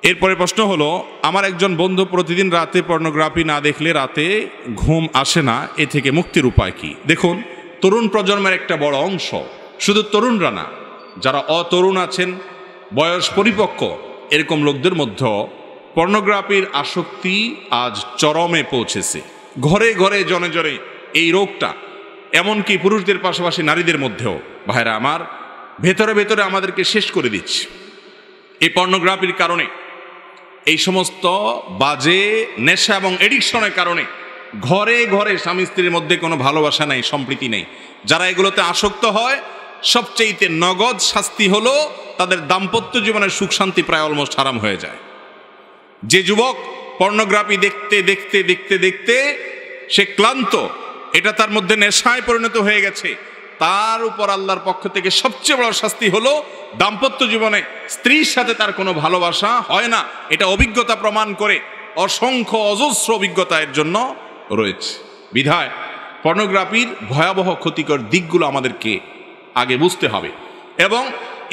এরপরে প্রশ্ন হলো, আমার একজন বন্ধু প্রতিদিন রাতে পর্নোগ্রাফি না দেখলে রাতে ঘুম আসে না, এ থেকে মুক্তির উপায় কি? দেখুন, তরুণ প্রজন্মের একটা বড় অংশ, শুধু তরুণরা না, যারা অতরুণ আছেন, বয়স পরিপক্ক, এরকম লোকদের মধ্যেও পর্নোগ্রাফির আসক্তি আজ চরমে পৌঁছেছে। ঘরে ঘরে জনে জনে এই রোগটা, এমনকি পুরুষদের পাশাপাশি নারীদের মধ্যেও। ভাইরা আমার, ভেতরে ভেতরে আমাদেরকে শেষ করে দিচ্ছে এই পর্নোগ্রাফির কারণে। এই সমস্ত বাজে নেশা এবং এডিকশনের কারণে ঘরে ঘরে স্বামী স্ত্রীর মধ্যে কোনো ভালোবাসা নাই, সম্প্রীতি নেই। যারা এগুলোতে আসক্ত হয়, সবচেয়ে নগদ শাস্তি হলো তাদের দাম্পত্য জীবনের সুখ শান্তি প্রায় অলমোস্ট হারাম হয়ে যায়। যে যুবক পর্নোগ্রাফি দেখতে দেখতে দেখতে দেখতে সে ক্লান্ত, এটা তার মধ্যে নেশায় পরিণত হয়ে গেছে, তার উপর আল্লাহর পক্ষ থেকে সবচেয়ে বড় শাস্তি হলো দাম্পত্য জীবনে স্ত্রীর সাথে তার কোনো ভালোবাসা হয় না। এটা অভিজ্ঞতা প্রমাণ করে, অসংখ্য অজস্র অভিজ্ঞতা এর জন্য রয়েছে। বিধায় পর্নোগ্রাফির ভয়াবহ ক্ষতিকর দিকগুলো আমাদেরকে আগে বুঝতে হবে, এবং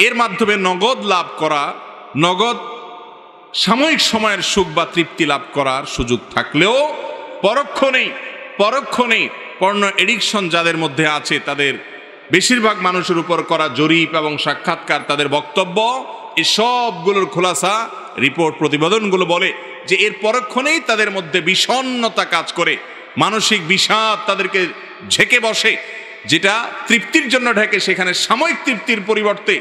এর মাধ্যমে নগদ লাভ করা, নগদ সাময়িক সময়ের সুখ বা তৃপ্তি লাভ করার সুযোগ থাকলেও পরোক্ষ নেই। পর্নো এডিকশন যাদের মধ্যে আছে, তাদের বেশিরভাগ মানুষের উপর করা জরিপ এবং সাক্ষাৎকার, তাদের বক্তব্য, এই সবগুলোর খোলাসা, রিপোর্ট, প্রতিবেদনগুলো বলে যে এর পরক্ষণেই তাদের মধ্যে বিষণ্ণতা কাজ করে, মানসিক বিষাদ তাদেরকে ঝেঁকে বসে, যেটা তৃপ্তির জন্য ঢেকে, সেখানে সাময়িক তৃপ্তির পরিবর্তে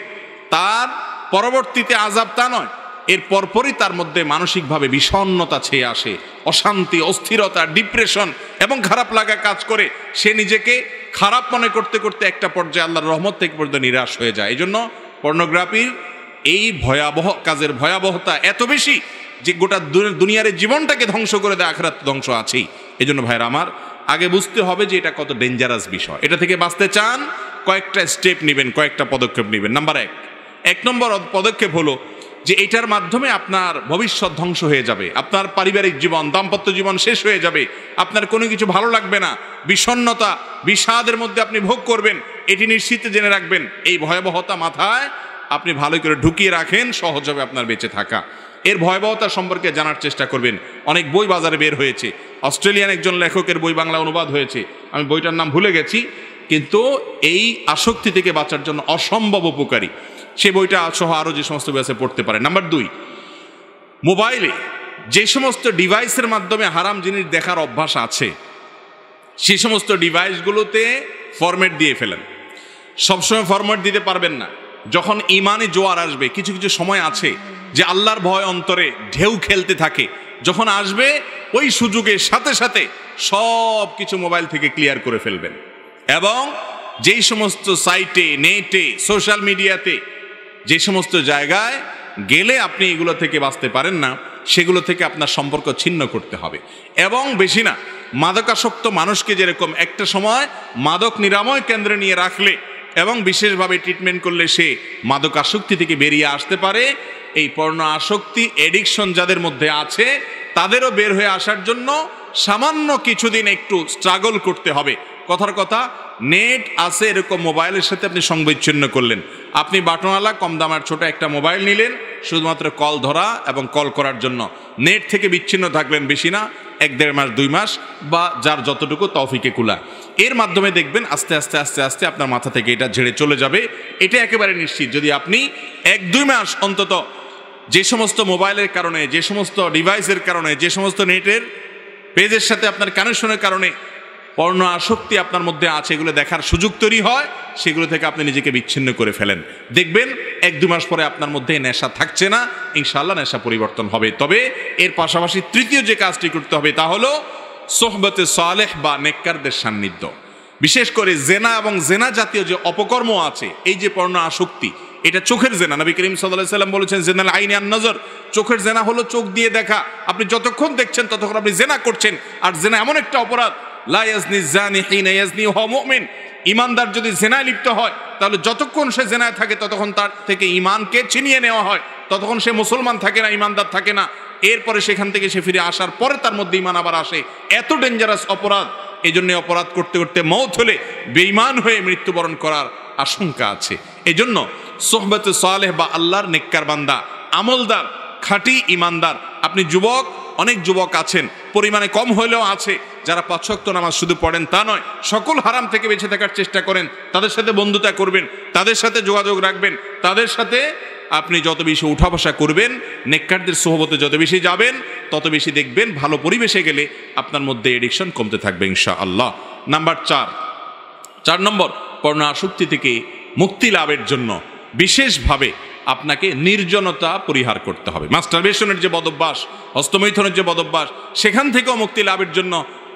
তার পরবর্তীতে আযাব তা নয়, এর পরপরই তার মধ্যে মানসিকভাবে বিষণ্ণতা ছেয়ে আসে, অশান্তি, অস্থিরতা, ডিপ্রেশন এবং খারাপ লাগা কাজ করে। সে নিজেকে খারাপ মনে করতে করতে একটা পর্যায়ে আল্লাহর রহমত থেকে পর্যন্ত নিরাশ হয়ে যায়। এই জন্য পর্নোগ্রাফির এই ভয়াবহ কাজের ভয়াবহতা এত বেশি যে গোটা দুনিয়ার জীবনটাকে ধ্বংস করে দেয়, আখিরাত ধ্বংস আছেই। এই জন্য ভাইরা আমার, আগে বুঝতে হবে যে এটা কত ডেঞ্জারাস বিষয়। এটা থেকে বাঁচতে চান, কয়েকটা স্টেপ নেবেন, কয়েকটা পদক্ষেপ নেবেন। নাম্বার এক নম্বর পদক্ষেপ হলো যে এটার মাধ্যমে আপনার ভবিষ্যৎ ধ্বংস হয়ে যাবে, আপনার পারিবারিক জীবন, দাম্পত্য জীবন শেষ হয়ে যাবে, আপনার কোনো কিছু ভালো লাগবে না, বিষণ্ণতা, বিষাদের মধ্যে আপনি ভোগ করবেন। এটি নিশ্চিত জেনে রাখবেন, এই ভয়াবহতা মাথায় আপনি ভালো করে ঢুকিয়ে রাখেন, সহজ হবে আপনার বেঁচে থাকা। এর ভয়াবহতা সম্পর্কে জানার চেষ্টা করবেন। অনেক বই বাজারে বের হয়েছে, অস্ট্রেলিয়ান একজন লেখকের বই বাংলা অনুবাদ হয়েছে, আমি বইটার নাম ভুলে গেছি, কিন্তু এই আসক্তি থেকে বাঁচার জন্য অসম্ভব উপকারী। সে বইটা সহ আরও যে সমস্ত বই আছে পড়তে পারে। নাম্বার 2, মোবাইলে যে সমস্ত ডিভাইসের মাধ্যমে হারাম জিনিস দেখার অভ্যাস আছে, সেই সমস্ত ডিভাইসগুলোতে ফরম্যাট দিয়ে ফেলেন। সবসময় ফরম্যাট দিতে পারবেন না। যখন ইমানে জোয়ার আসবে, কিছু কিছু সময় আছে যে আল্লাহর ভয় অন্তরে ঢেউ খেলতে থাকে, যখন আসবে ওই সুযোগের সাথে সাথে সব কিছু মোবাইল থেকে ক্লিয়ার করে ফেলবেন। এবং যেই সমস্ত সাইটে, নেটে, সোশ্যাল মিডিয়াতে, যে সমস্ত জায়গায় গেলে আপনি এগুলো থেকে বাঁচতে পারেন না, সেগুলো থেকে আপনার সম্পর্ক ছিন্ন করতে হবে। এবং বেশি না, মাদকাসক্ত মানুষকে যেরকম একটা সময় মাদক নিরাময় কেন্দ্রে নিয়ে রাখলে এবং বিশেষভাবে ট্রিটমেন্ট করলে সে মাদকাসক্তি থেকে বেরিয়ে আসতে পারে, এই পর্নো আসক্তি, এডিকশন যাদের মধ্যে আছে, তাদেরও বের হয়ে আসার জন্য সামান্য কিছুদিন একটু স্ট্রাগল করতে হবে। কথার কথা, নেট আছে এরকম মোবাইলের সাথে আপনি সংবিচ্ছিন্ন করলেন, আপনি বাটনওয়ালা কম দামের ছোট একটা মোবাইল নিলেন শুধুমাত্র কল ধরা এবং কল করার জন্য, নেট থেকে বিচ্ছিন্ন থাকলেন, বেশি না 1-1.5 মাস 2 মাস, বা যার যতটুকু তৌফিকে কুলা। এর মাধ্যমে দেখবেন আস্তে আস্তে আস্তে আস্তে আপনার মাথা থেকে এটা ঝেড়ে চলে যাবে। এটা একেবারে নিশ্চিত। যদি আপনি 1-2 মাস অন্তত যে সমস্ত মোবাইলের কারণে, যে সমস্ত ডিভাইসের কারণে, যে সমস্ত নেটের পেজের সাথে আপনার কানেকশনের কারণে পর্ণ আসক্তি আপনার মধ্যে আছে, এগুলো দেখার সুযোগ তৈরি হয়, সেগুলো থেকে আপনি নিজেকে বিচ্ছিন্ন করে ফেলেন, দেখবেন 1-2 মাস পরে আপনার মধ্যে নেশা থাকছে না, ইনশাআল্লাহ নেশা পরিবর্তন হবে। তবে এর পাশাপাশি তৃতীয় যে কাজটি করতে হবে তা হলো সোহবতে সালেহ বা নেককারদের সান্নিধ্য। বিশেষ করে জেনা এবং জেনা জাতীয় যে অপকর্ম আছে, এই যে পর্ণ আসক্তি, এটা চোখের জেনা। নবী করিম সাল্লাল্লাহু আলাইহি সাল্লাম বলেছেন জেনাল আইনি আন নজর, চোখের জেনা হলো চোখ দিয়ে দেখা। আপনি যতক্ষণ দেখছেন ততক্ষণ আপনি জেনা করছেন। আর জেনা এমন একটা অপরাধ, লা ইয়াজনি জানি হিনা ইয়াজনি ওয়া মুমিন, ইমানদার যদি জেনায় লিপ্ত হয় তাহলে যতক্ষণ সে জেনায় থাকে ততক্ষণ তার থেকে ইমানকে ছিনিয়ে নেওয়া হয়, ততক্ষণ সে মুসলমান থাকে না, ইমানদার থাকে না। এরপরে সেখান থেকে সে ফিরে আসার পরে তার মধ্যে ইমান আবার আসে। এত ডেঞ্জারাস অপরাধ। এই জন্য অপরাধ করতে করতে মওত হলে বেঈমান হয়ে মৃত্যুবরণ করার আশঙ্কা আছে। এই জন্য সোহবতে সালেহ বা আল্লাহর নেককার বান্দা, আমলদার, খাঁটি ইমানদার। আপনি যুবক, অনেক যুবক আছেন, পরিমাণে কম হলেও আছে, যারা 5 ওয়াক্ত নামাজ শুধু পড়েন তা নয়, সকল হারাম থেকে বেঁচে থাকার চেষ্টা করেন। তাদের সাথে বন্ধুতা করবেন, তাদের সাথে যোগাযোগ রাখবেন, তাদের সাথে আপনি যত বেশি উঠা বসা করবেন, নেককারদের সোহবতে যত বেশি যাবেন, তত বেশি দেখবেন ভালো পরিবেশে গেলে আপনার মধ্যে এডিকশন কমতে থাকবে ইনশাআল্লাহ। নাম্বার 4 নম্বর, পর্ণ আসক্তি থেকে মুক্তি লাভের জন্য বিশেষভাবে আপনাকে নির্জনতা পরিহার করতে হবে। মাস্টারবেশনের যে বদভ্যাস, হস্তমৈথুনের যে বদভ্যাস, সেখান থেকেও মুক্তি লাভের জন্য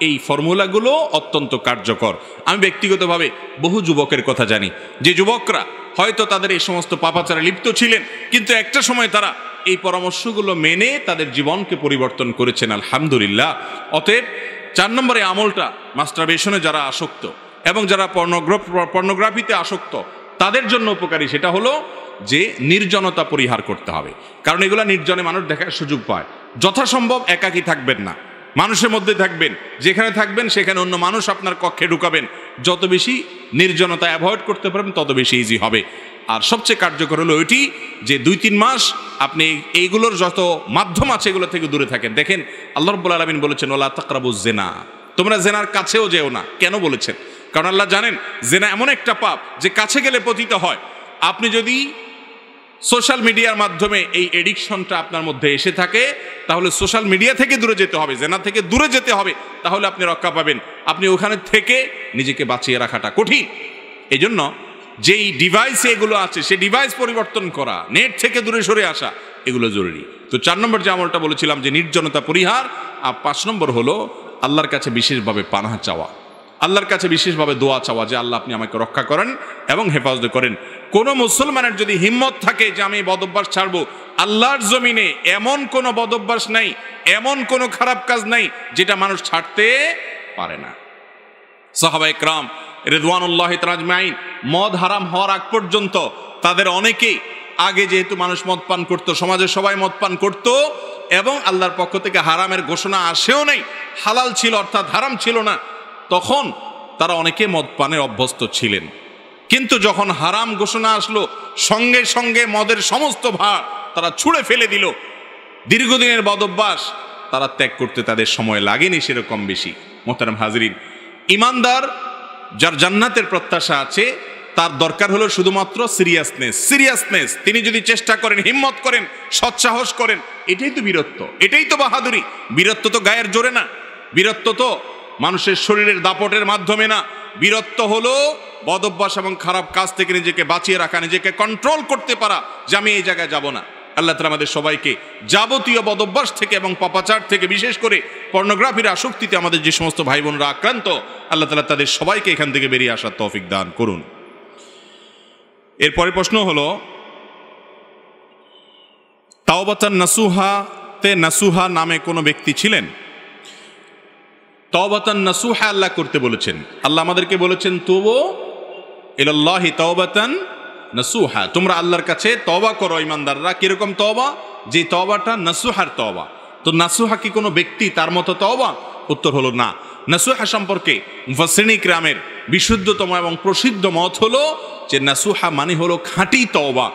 এই ফর্মুলাগুলো অত্যন্ত কার্যকর। আমি ব্যক্তিগতভাবে বহু যুবকের কথা জানি, যে যুবকরা হয়তো তাদের এই সমস্ত পাপাচারে লিপ্ত ছিলেন, কিন্তু একটা সময় তারা এই পরামর্শগুলো মেনে তাদের জীবনকে পরিবর্তন করেছেন, আলহামদুলিল্লাহ। অতএব 4 নম্বরে আমলটা, মাস্টারবেশনে যারা আসক্ত এবং যারা পর্নোগ্রাফিতে আসক্ত তাদের জন্য উপকারী, সেটা হলো যে নির্জনতা পরিহার করতে হবে। কারণ এগুলা নির্জনে মানুষ দেখার সুযোগ পায়। যথাসম্ভব একাকী থাকবেন না, মানুষের মধ্যে থাকবেন। যেখানে থাকবেন সেখানে অন্য মানুষ আপনার কক্ষে ঢুকাবেন। যত বেশি নির্জনতা অ্যাভয়েড করতে পারবেন তত বেশি ইজি হবে। আর সবচেয়ে কার্যকর হলো ওইটি যে 2-3 মাস আপনি এইগুলোর যত মাধ্যম আছে এগুলো থেকে দূরে থাকেন। দেখেন আল্লাহ রাব্বুল আলামিন বলেছেন ওয়ালা তাকরাবুজ জিনা, তোমরা জেনার কাছেও যেও না। কেন বলেছেন? কারণ আল্লাহ জানেন জেনা এমন একটা পাপ যে কাছে গেলে পতিত হয়। আপনি যদি সোশ্যাল মিডিয়ার মাধ্যমে এই এডিকশনটা আপনার মধ্যে এসে থাকে, তাহলে সোশ্যাল মিডিয়া থেকে দূরে যেতে হবে, জেনা থেকে দূরে যেতে হবে, তাহলে আপনি রক্ষা পাবেন। আপনি ওখানে থেকে নিজেকে বাঁচিয়ে রাখাটা কঠিন। এই জন্য যেই ডিভাইসে এগুলো আছে সেই ডিভাইস পরিবর্তন করা, নেট থেকে দূরে সরে আসা, এগুলো জরুরি। তো 4 নম্বর যে আমলটা বলেছিলাম যে নির্জনতা পরিহার, আর 5 নম্বর হলো আল্লাহর কাছে বিশেষভাবে পানাহ চাওয়া, আল্লাহর কাছে বিশেষভাবে দোয়া চাওয়া যে আল্লাহ আপনি আমাকে রক্ষা করেন এবং হেফাজত করেন। কোনো মুসলমানের যদি হিম্মত থাকে যে আমি বদভ্যাস ছাড়বো, আল্লাহর জমিনে এমন কোনো বদভ্যাস নাই, এমন কোনো খারাপ কাজ নাই যেটা মানুষ ছাড়তে পারে না। সাহাবায়ে কেরাম রিদওয়ানুল্লাহি তাআলা আজমাইন মদ হারাম হওয়ার আগ পর্যন্ত তাদের অনেকেই, আগে যেহেতু মানুষ মদ পান করতো, সমাজের সবাই মদ পান করতো এবং আল্লাহর পক্ষ থেকে হারামের ঘোষণা আসেও নাই, হালাল ছিল অর্থাৎ হারাম ছিল না, তখন তারা অনেকে মদ পানের অভ্যস্ত ছিলেন। কিন্তু যখন হারাম ঘোষণা আসলো, সঙ্গে সঙ্গে মদের সমস্ত ভার তারা ছুঁড়ে ফেলে দিল। দীর্ঘদিনের বদভ্যাস তারা ত্যাগ করতে তাদের সময় লাগেনি সেরকম বেশি। মোহতারাম হাজরিন, ইমানদার যার জান্নাতের প্রত্যাশা আছে, তার দরকার হলো শুধুমাত্র সিরিয়াসনেস। তিনি যদি চেষ্টা করেন, হিম্মত করেন, সৎসাহস করেন, এটাই তো বীরত্ব, এটাই তো বাহাদুরি। বীরত্ব তো গায়ের জোরে না, বীরত্ব তো মানুষের শরীরের দাপটের মাধ্যমে না। বীরত্ব হলো বদভ্যাস এবং খারাপ কাজ থেকে নিজেকে বাঁচিয়ে রাখা, নিজেকে কন্ট্রোল করতে পারা যে আমি এই জায়গায় যাব না। আল্লাহ তাআলা আমাদের সবাইকে যাবতীয় বদভ্যাস থেকে এবং পাপাচার থেকে, বিশেষ করে পর্নোগ্রাফির আসক্তিতে আমাদের যে সমস্ত ভাই বোনরা আক্রান্ত, আল্লাহ তাআলা তাদের সবাইকে এখান থেকে বেরিয়ে আসার তৌফিক দান করুন। এরপরে প্রশ্ন হলো তাওবাতান নাসুহাতে নাসুহা নামে কোনো ব্যক্তি ছিলেন? তাওবাতান নাসুহা আল্লাহ করতে বলেছেন। আল্লাহ আমাদেরকে বলেছেন তুবু ইলাল্লাহি তাওবাতান নাসুহা, তোমরা আল্লাহর কাছে তওবা করো ইমানদাররা। কিরকম তওবা? যে তওবাটা নাসুহার তওবা। তো নাসুহা কি কোনো ব্যক্তি তার মতো তওবা? উত্তর হলো না। নাসুহা সম্পর্কে মুফাসসিরিন কিরামের বিশুদ্ধতম এবং প্রসিদ্ধ মত হলো যে নাসুহা মানে হলো খাঁটি তওবা।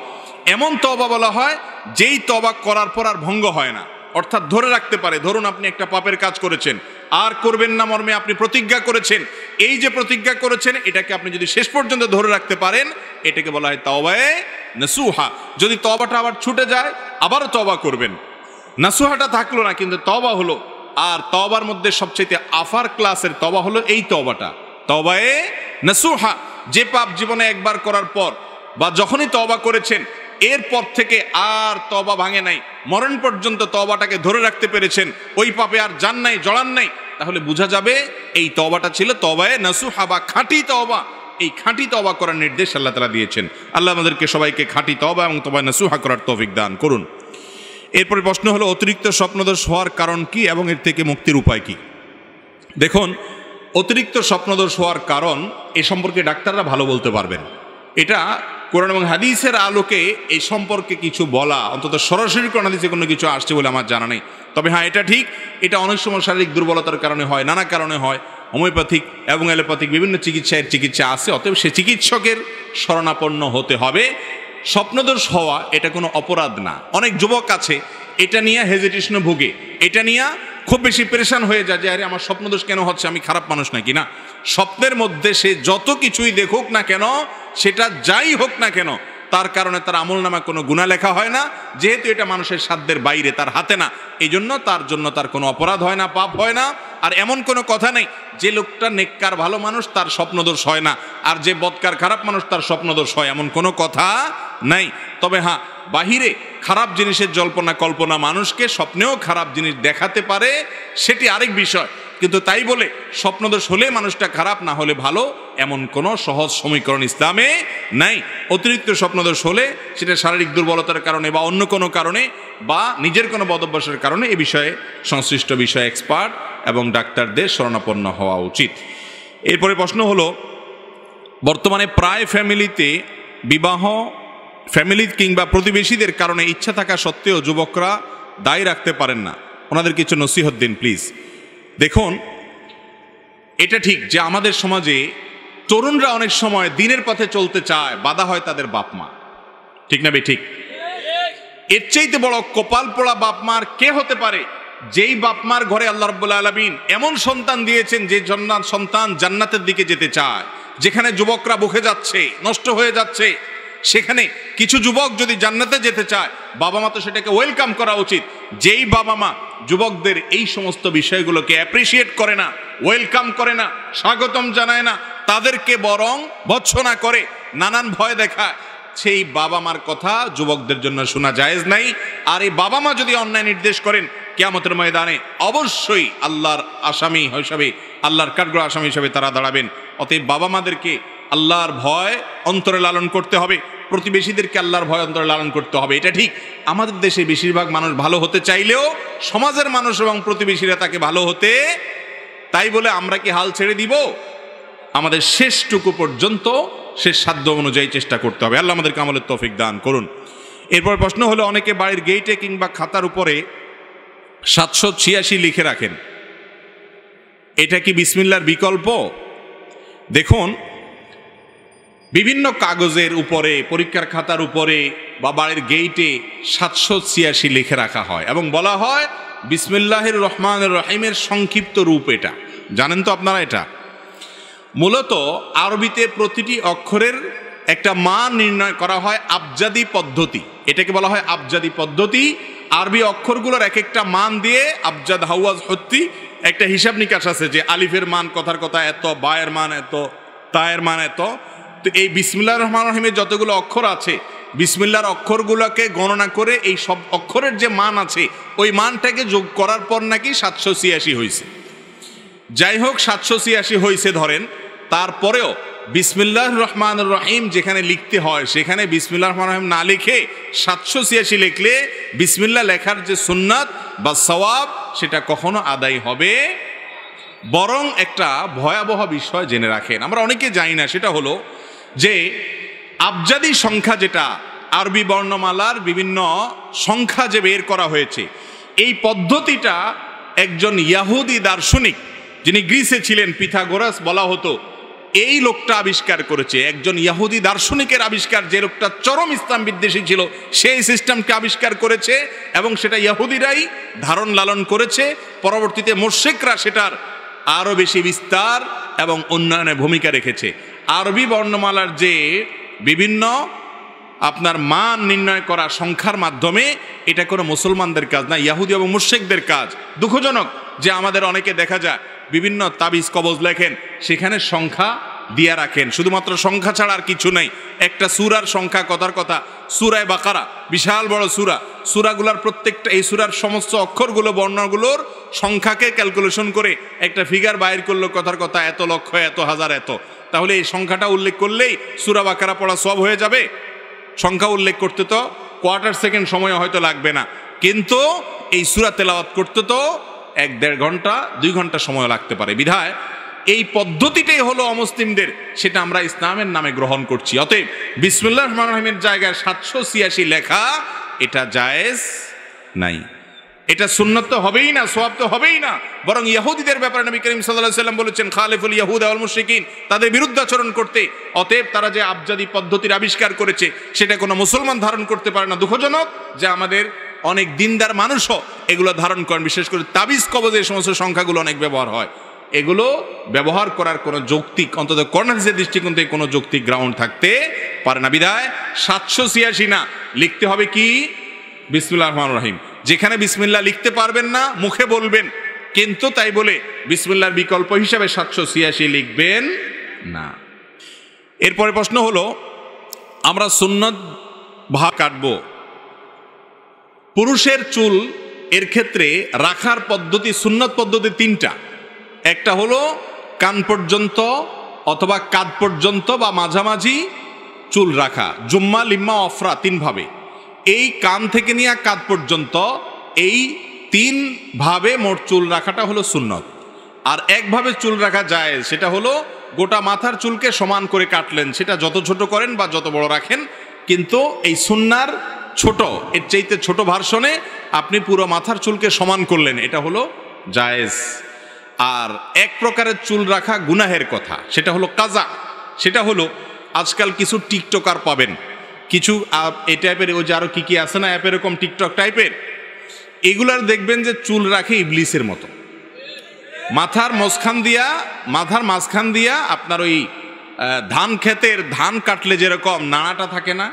এমন তওবা বলা হয় যেই তওবা করার পর আর ভঙ্গ হয় না, অর্থাৎ ধরে রাখতে পারে। ধরুন আপনি একটা পাপের কাজ করেছেন, আর করবেন না মর্মে আপনি প্রতিজ্ঞা করেছেন। এই যে প্রতিজ্ঞা করেছেন এটাকে আপনি যদি শেষ পর্যন্ত ধরে রাখতে পারেন, এটাকে বলা হয় তাওবায়ে নাসুহা। যদি তওবাটা আবার ছুটে যায়, আবারও তওবা করবেন। নাসুহাটা থাকলো না, কিন্তু তওবা হলো। আর তওবার মধ্যে সবচেয়ে আফার ক্লাসের তওবা হলো এই তওবাটা, তাওবায়ে নাসুহা। যে পাপ জীবনে একবার করার পর বা যখনই তওবা করেছেন এরপর থেকে আর তওবা ভাঙে নাই, মরণ পর্যন্ত তওবাটাকে ধরে রাখতে পেরেছেন, ওই পাপে আর যান নাই, জড়ান নাই, তাহলে বোঝা যাবে এই তওবাটা ছিল তওবায়ে নাসুহা বা খাঁটি তওবা। এই খাঁটি তওবা করার নির্দেশ আল্লাহ তাআলা দিয়েছেন। আল্লাহ আমাদেরকে সবাইকে খাঁটি তওবা এবং তওবায়ে নাসুহা করার তৌফিক দান করুন। এরপরে প্রশ্ন হলো অতিরিক্ত স্বপ্নদোষ হওয়ার কারণ কি এবং এর থেকে মুক্তির উপায় কি? দেখুন, অতিরিক্ত স্বপ্নদোষ হওয়ার কারণ এ সম্পর্কে ডাক্তাররা ভালো বলতে পারবেন। এটা কোরআন এবং হাদিসের আলোকে এই সম্পর্কে কিছু বলা, অন্তত সরাসরি কোরআন হাদিসে কোনো কিছু আসছে বলে আমার জানা নেই। তবে হ্যাঁ, এটা ঠিক, এটা অনেক সময় শারীরিক দুর্বলতার কারণে হয়, নানা কারণে হয়। হোমিওপ্যাথিক এবং অ্যালোপ্যাথিক বিভিন্ন চিকিৎসা আছে, অতএব সে চিকিৎসকের শরণাপন্ন হতে হবে। স্বপ্নদোষ হওয়া এটা কোনো অপরাধ না। অনেক যুবক আছে এটা নিয়ে হেজিটেশনে ভুগে, এটা নিয়ে খুব বেশি পেরেশান হয়ে যায় যে আরে আমার স্বপ্নদোষ কেন হচ্ছে, আমি খারাপ মানুষ নাকি। না, স্বপ্নের মধ্যে সে যত কিছুই দেখুক না কেন, সেটা যাই হোক না কেন, তার কারণে তার আমলনামা কোনো গুনাহ লেখা হয় না, যেহেতু এটা মানুষের সাধ্যের বাইরে, তার হাতে না। এই জন্য তার কোনো অপরাধ হয় না, পাপ হয় না। আর এমন কোনো কথা নেই যে লোকটা নেককার ভালো মানুষ তার স্বপ্নদোষ হয় না, আর যে বদকার খারাপ মানুষ তার স্বপ্নদোষ হয়, এমন কোনো কথা নাই। তবে হ্যাঁ, বাহিরে খারাপ জিনিসের জল্পনা কল্পনা মানুষকে স্বপ্নেও খারাপ জিনিস দেখাতে পারে, সেটি আরেক বিষয়। কিন্তু তাই বলে স্বপ্নদোষ হলে মানুষটা খারাপ, না হলে ভালো, এমন কোনো সহজ সমীকরণ ইসলামে নাই। অতিরিক্ত স্বপ্নদোষ হলে সেটা শারীরিক দুর্বলতার কারণে বা অন্য কোনো কারণে বা নিজের কোনো বদভ্যাসের কারণে এ বিষয়ে সংশ্লিষ্ট বিষয়ে এক্সপার্ট এবং ডাক্তারদের শরণাপন্ন হওয়া উচিত। এরপরে প্রশ্ন হলো, বর্তমানে প্রায় ফ্যামিলি কিংবা প্রতিবেশীদের কারণে ইচ্ছা থাকা সত্ত্বেও যুবকরা দায়ী রাখতে পারেন না, ওনাদের কিছু নসিহত দিন প্লিজ। দেখুন, এটা ঠিক যে আমাদের সমাজে তরুণরা অনেক সময় দিনের পথে চলতে চায়, বাধা হয় তাদের বাপ মা, ঠিক না বে ঠিক? এর চাইতে বড় কপাল পোড়া বাপ মার কে হতে পারে, যেই বাপ মার ঘরে আল্লাহ রাব্বুল আলামিন এমন সন্তান দিয়েছেন যে সন্তান জান্নাতের দিকে যেতে চায়। যেখানে যুবকরা বুকে যাচ্ছে, নষ্ট হয়ে যাচ্ছে, সেখানে কিছু যুবক যদি জান্নাতে যেতে চায়, বাবা মা তো সেটাকে ওয়েলকাম করা উচিত। যেই বাবা মা যুবকদের এই সমস্ত বিষয়গুলোকে অ্যাপ্রিসিয়েট করে না, ওয়েলকাম করে না, স্বাগতম জানায় না, তাদেরকে বরং ভৎসনা করে, নানান ভয় দেখায়, সেই বাবা মার কথা যুবকদের জন্য শোনা জায়েজ নাই। আর এই বাবা মা যদি অন্যায় নির্দেশ করেন, কিয়ামতের ময়দানে অবশ্যই আল্লাহর আসামি হিসাবে, আল্লাহর কাঠগড়া আসামি হিসাবে তারা দাঁড়াবেন। অতএব বাবা মাদেরকে আল্লাহর ভয় অন্তরে লালন করতে হবে, প্রতিবেশীদেরকে আল্লাহর ভয় অন্তরে লালন করতে হবে। এটা ঠিক, আমাদের দেশে বেশিরভাগ মানুষ ভালো হতে চাইলেও সমাজের মানুষ এবং প্রতিবেশীরা তাকে ভালো হতে, তাই বলে আমরা কি হাল ছেড়ে দিব? আমাদের শেষটুকু পর্যন্ত শেষ সাধ্য অনুযায়ী চেষ্টা করতে হবে। আল্লাহ আমাদেরকে আমলের তৌফিক দান করুন। এরপর প্রশ্ন হলো, অনেকে বাড়ির গেটে কিংবা খাতার উপরে 786 লিখে রাখেন, এটা কি বিসমিল্লাহর বিকল্প? দেখুন, বিভিন্ন কাগজের উপরে, পরীক্ষার খাতার উপরে বা বাড়ির গেইটে 786 লিখে রাখা হয় এবং বলা হয় বিসমিল্লাহির রহমানির রহিমের সংক্ষিপ্ত রূপ। এটা জানেন তো আপনারা? এটা মূলত আরবিতে প্রতিটি অক্ষরের একটা মান নির্ণয় করা হয় আবজাদি পদ্ধতি, এটাকে বলা হয় আবজাদি পদ্ধতি। আরবি অক্ষরগুলোর এক একটা মান দিয়ে আবজাদ হাওয়াজ হত্তি একটা হিসাব নিকাশ আছে, যে আলিফের মান কথার কথা এত, বায়ের মান এত, তায়ের মান এত। তো এই বিসমিল্লাহির রহমানির রহিমের যতগুলো অক্ষর আছে, বিসমিল্লাহর অক্ষরগুলোকে গণনা করে এই সব অক্ষরের যে মান আছে, ওই মানটাকে যোগ করার পর নাকি 786 হয়েছে। যাই হোক, 786 হয়েছে ধরেন, তারপরেও বিসমিল্লাহির রহমানির রহিম যেখানে লিখতে হয় সেখানে বিসমিল্লাহির রহমানির রহিম না লিখে 786 লিখলে বিসমিল্লাহ লেখার যে সুন্নাত বা সওয়াব সেটা কখনো আদায় হবে। বরং একটা ভয়াবহ বিষয় জেনে রাখেন, আমরা অনেকে জানি না, সেটা হলো যে আবজাদি সংখ্যা, যেটা আরবি বর্ণমালার বিভিন্ন সংখ্যা যে বের করা হয়েছে, এই পদ্ধতিটা একজন ইহুদি দার্শনিক, যিনি গ্রিসে ছিলেন, পিথাগোরাস বলা হতো, এই লোকটা আবিষ্কার করেছে। একজন ইহুদি দার্শনিকের আবিষ্কার, যে লোকটা চরম ইসলাম বিদ্বেষী ছিল, সেই সিস্টেমকে আবিষ্কার করেছে এবং সেটা ইহুদিরাই ধারণ লালন করেছে। পরবর্তীতে মুশরিকরা সেটার আরো বেশি বিস্তার এবং উন্নয়নে ভূমিকা রেখেছে। আরবি বর্ণমালার যে বিভিন্ন আপনার মান নির্ণয় করা সংখ্যার মাধ্যমে, এটা কোনো মুসলমানদের কাজ না, ইহুদি এবং মুশরিকদের কাজ। দুঃখজনক যে আমাদের অনেকে দেখা যায় বিভিন্ন তাবিজ কবজ লেখেন, সেখানে সংখ্যা দিয়া রাখেন। শুধুমাত্র সংখ্যা ছাড়া আর কিছু নাই। একটা সূরার সংখ্যা কথার কথা, সূরা বাকারা বিশাল বড় সূরা, সূরাগুলোর প্রত্যেকটা, এই সূরার সমস্ত অক্ষরগুলো বর্ণগুলোর সংখ্যাকে ক্যালকুলেশন করে একটা ফিগার বাইর করলো কথার কথা, এত লক্ষ, এত হাজার, এত। তাহলে এই সংখ্যাটা উল্লেখ করলেই সূরা বাকারা পড়া সব হয়ে যাবে। সংখ্যা উল্লেখ করতে তো কোয়ার্টার সেকেন্ড সময় হয়তো লাগবে না, কিন্তু এই সূরা তেলাওয়াত করতে তো 1-1.5 ঘন্টা 2 ঘন্টা সময় লাগতে পারে। বিধায় এই পদ্ধতিটাই হলো অমুসলিমদের, সেটা আমরা ইসলামের নামে গ্রহণ করছি। অতএব বিসমিল্লাহির রহমানির রহিমের জায়গায় 786 লেখা এটা জায়েজ নাই, এটা সুন্নত তো হবেই না, সওয়াব তো হবেই না। বরং ইহুদিদের ব্যাপারে নবী করিম সাল্লাল্লাহু আলাইহি ওয়াসাল্লাম বলেছেন খালিফুল ইয়াহুদা ওয়াল মুশরিকিন, তাদের বিরুদ্ধাচরণ করতে। অতএব তারা যে আবজাদি পদ্ধতির আবিষ্কার করেছে সেটা কোনো মুসলমান ধারণ করতে পারে না। দুঃখজনক যে আমাদের অনেক দিনদার মানুষও এগুলো ধারণ করেন। বিশেষ করে তাবিজ কবজে এই সমস্ত সংখ্যাগুলো অনেক ব্যবহার হয়। এগুলো ব্যবহার করার কোনো যৌক্তিক, অন্তত কর্নার্সের দৃষ্টিকোণ থেকে কোনো যৌক্তিক গ্রাউন্ড থাকতে পারে না। বিধায় 786 না, লিখতে হবে কি বিসমিল্লাহির রহমানির রহিম। যেখানে বিসমিল্লাহ লিখতে পারবেন না মুখে বলবেন, কিন্তু তাই বলে বিসমিল্লাহর বিকল্প হিসাবে 786 লিখবেন না। এরপরে প্রশ্ন হলো, আমরা সুন্নত ভাগ কাটবো, পুরুষের চুল এর ক্ষেত্রে রাখার পদ্ধতি, সুন্নত পদ্ধতি 3টা। একটা হলো কান পর্যন্ত অথবা কাঁধ পর্যন্ত বা মাঝামাঝি চুল রাখা, জুম্মা লিম্মা অফরা 3 ভাবে। এই কান থেকে নিয়ে কাঁধ পর্যন্ত এই 3 ভাবে মোট চুল রাখাটা হলো সুন্নত। আর একভাবে চুল রাখা যায়, সেটা হলো গোটা মাথার চুলকে সমান করে কাটলেন, সেটা যত ছোট করেন বা যত বড় রাখেন, কিন্তু এই সুন্নার ছোট, এর চাইতে ছোট ভার্সনে আপনি পুরো মাথার চুলকে সমান করলেন, এটা হলো জায়েজ। আর এক প্রকারের চুল রাখা গুনাহের কথা, সেটা হলো কাজা। সেটা হলো আজকাল কিছু টিকটকার পাবেন, কিছু এই টাইপের, ওই যে আরো কি কি আছে না অ্যাপ এরকম টিকটক টাইপের, এগুলার দেখবেন যে চুল রাখে ইবলিসের মতো। মাথার মাঝখান দিয়া আপনার ওই ধান ক্ষেতের ধান কাটলে যেরকম নাড়াটা থাকে না,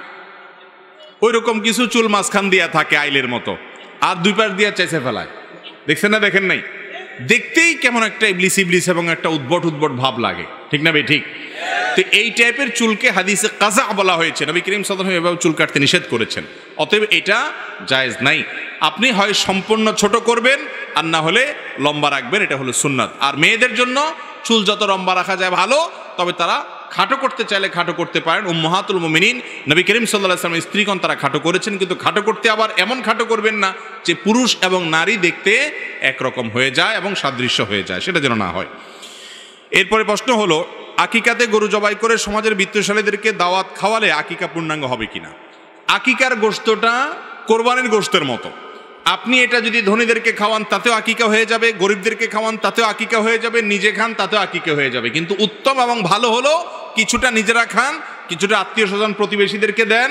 ওই রকম কিছু চুল মাঝখান দিয়া থাকে আইলের মতো, আর 2 পাশ দিয়া চেঁচে ফেলায়। দেখছেন না? দেখেন নাই? দেখতেই কেমন একটা ইবলিস এবং একটা উদ্ভট ভাব লাগে, ঠিক না ভাই? ঠিক। তো এই টাইপের চুলকে হাদিসে কাজা বলা হয়েছে। নবী করিম সাল্লাল্লাহু আলাইহি ওয়াসাল্লাম এভাবে চুল কাটতে নিষেধ করেছেন। অতএব এটা জায়েজ নাই। আপনি হয় সম্পূর্ণ ছোট করবেন আর না হলে লম্বা রাখবেন, এটা হলো সুন্নাত। আর মেয়েদের জন্য চুল যত লম্বা রাখা যায় ভালো, তবে তারা খাটো করতে চাইলে খাটো করতে পারেন। উম্মাহাতুল মুমিনিন নবী করিম সাল্লাল্লাহু আলাইহি ওয়াসাল্লামের স্ত্রীগণ তারা খাটো করেছেন, কিন্তু খাটো করতে আবার এমন খাটো করবেন না যে পুরুষ এবং নারী দেখতে একরকম হয়ে যায় এবং সাদৃশ্য হয়ে যায়, সেটা যেন না হয়। এরপরে প্রশ্ন হলো, আকিকাতে গরু জবাই করে সমাজের বিত্তশালীদেরকে দাওয়াত খাওয়ালে আকিকা পূর্ণাঙ্গ হবে কিনা? আকিকার গোশতটা কোরবানির গোশতের মতো। আপনি এটা যদি ধনীদেরকে খাওয়ান তাতেও আকিকা হয়ে যাবে, গরিবদেরকে খাওয়ান তাতেও আকিকা হয়ে যাবে, নিজে খান তাতেও আকিকা হয়ে যাবে। কিন্তু উত্তম এবং ভালো হলো কিছুটা নিজেরা খান, কিছুটা আত্মীয় স্বজন প্রতিবেশীদেরকে দেন,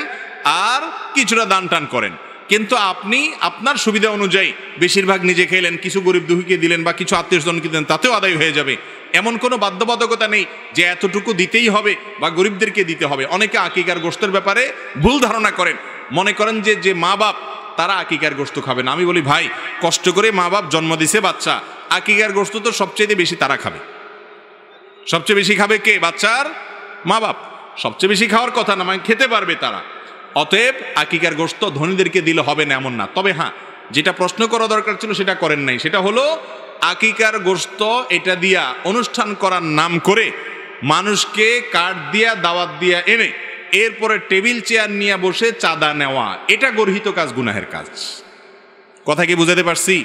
আর কিছুটা দান টান করেন। কিন্তু আপনি আপনার সুবিধা অনুযায়ী বেশিরভাগ নিজে খেলেন, কিছু গরিব দুঃখীকে দিলেন বা কিছু আত্মীয় স্বজনকে দিলেন, তাতেও আদায় হয়ে যাবে। এমন কোনো বাধ্যবাধকতা নেই যে এতটুকু দিতেই হবে বা গরিবদেরকে দিতে হবে। অনেকে আকিকার গোশতের ব্যাপারে ভুল ধারণা করেন, মনে করেন যে মা বাপ তারা আকিকার গোশত খাবে না। আমি বলি ভাই, কষ্ট করে মা বাপ জন্ম দিছে বাচ্চা, আকিকার গোশত তো সবচেয়ে বেশি তারা খাবে। সবচেয়ে বেশি খাবে কে? বাচ্চার মা বাপ। সবচেয়ে বেশি খাওয়ার কথা না, মানে খেতে পারবে তারা। অতএব আকিকার গোশত ধনীদেরকে দিলে হবে না এমন না। তবে হ্যাঁ, যেটা প্রশ্ন করা দরকার ছিল সেটা করেন নাই, সেটা হলো আকিকার গোশত এটা দিয়া অনুষ্ঠান করার নাম করে মানুষকে কার্ড দিয়া দাওয়াত দিয়া এনে এরপরে টেবিল চেয়ার নিয়ে বসে চাঁদা নেওয়া, এটা গর্হিত কাজ, গুনাহের কাজ। কথা কি বুঝাতে পারছি?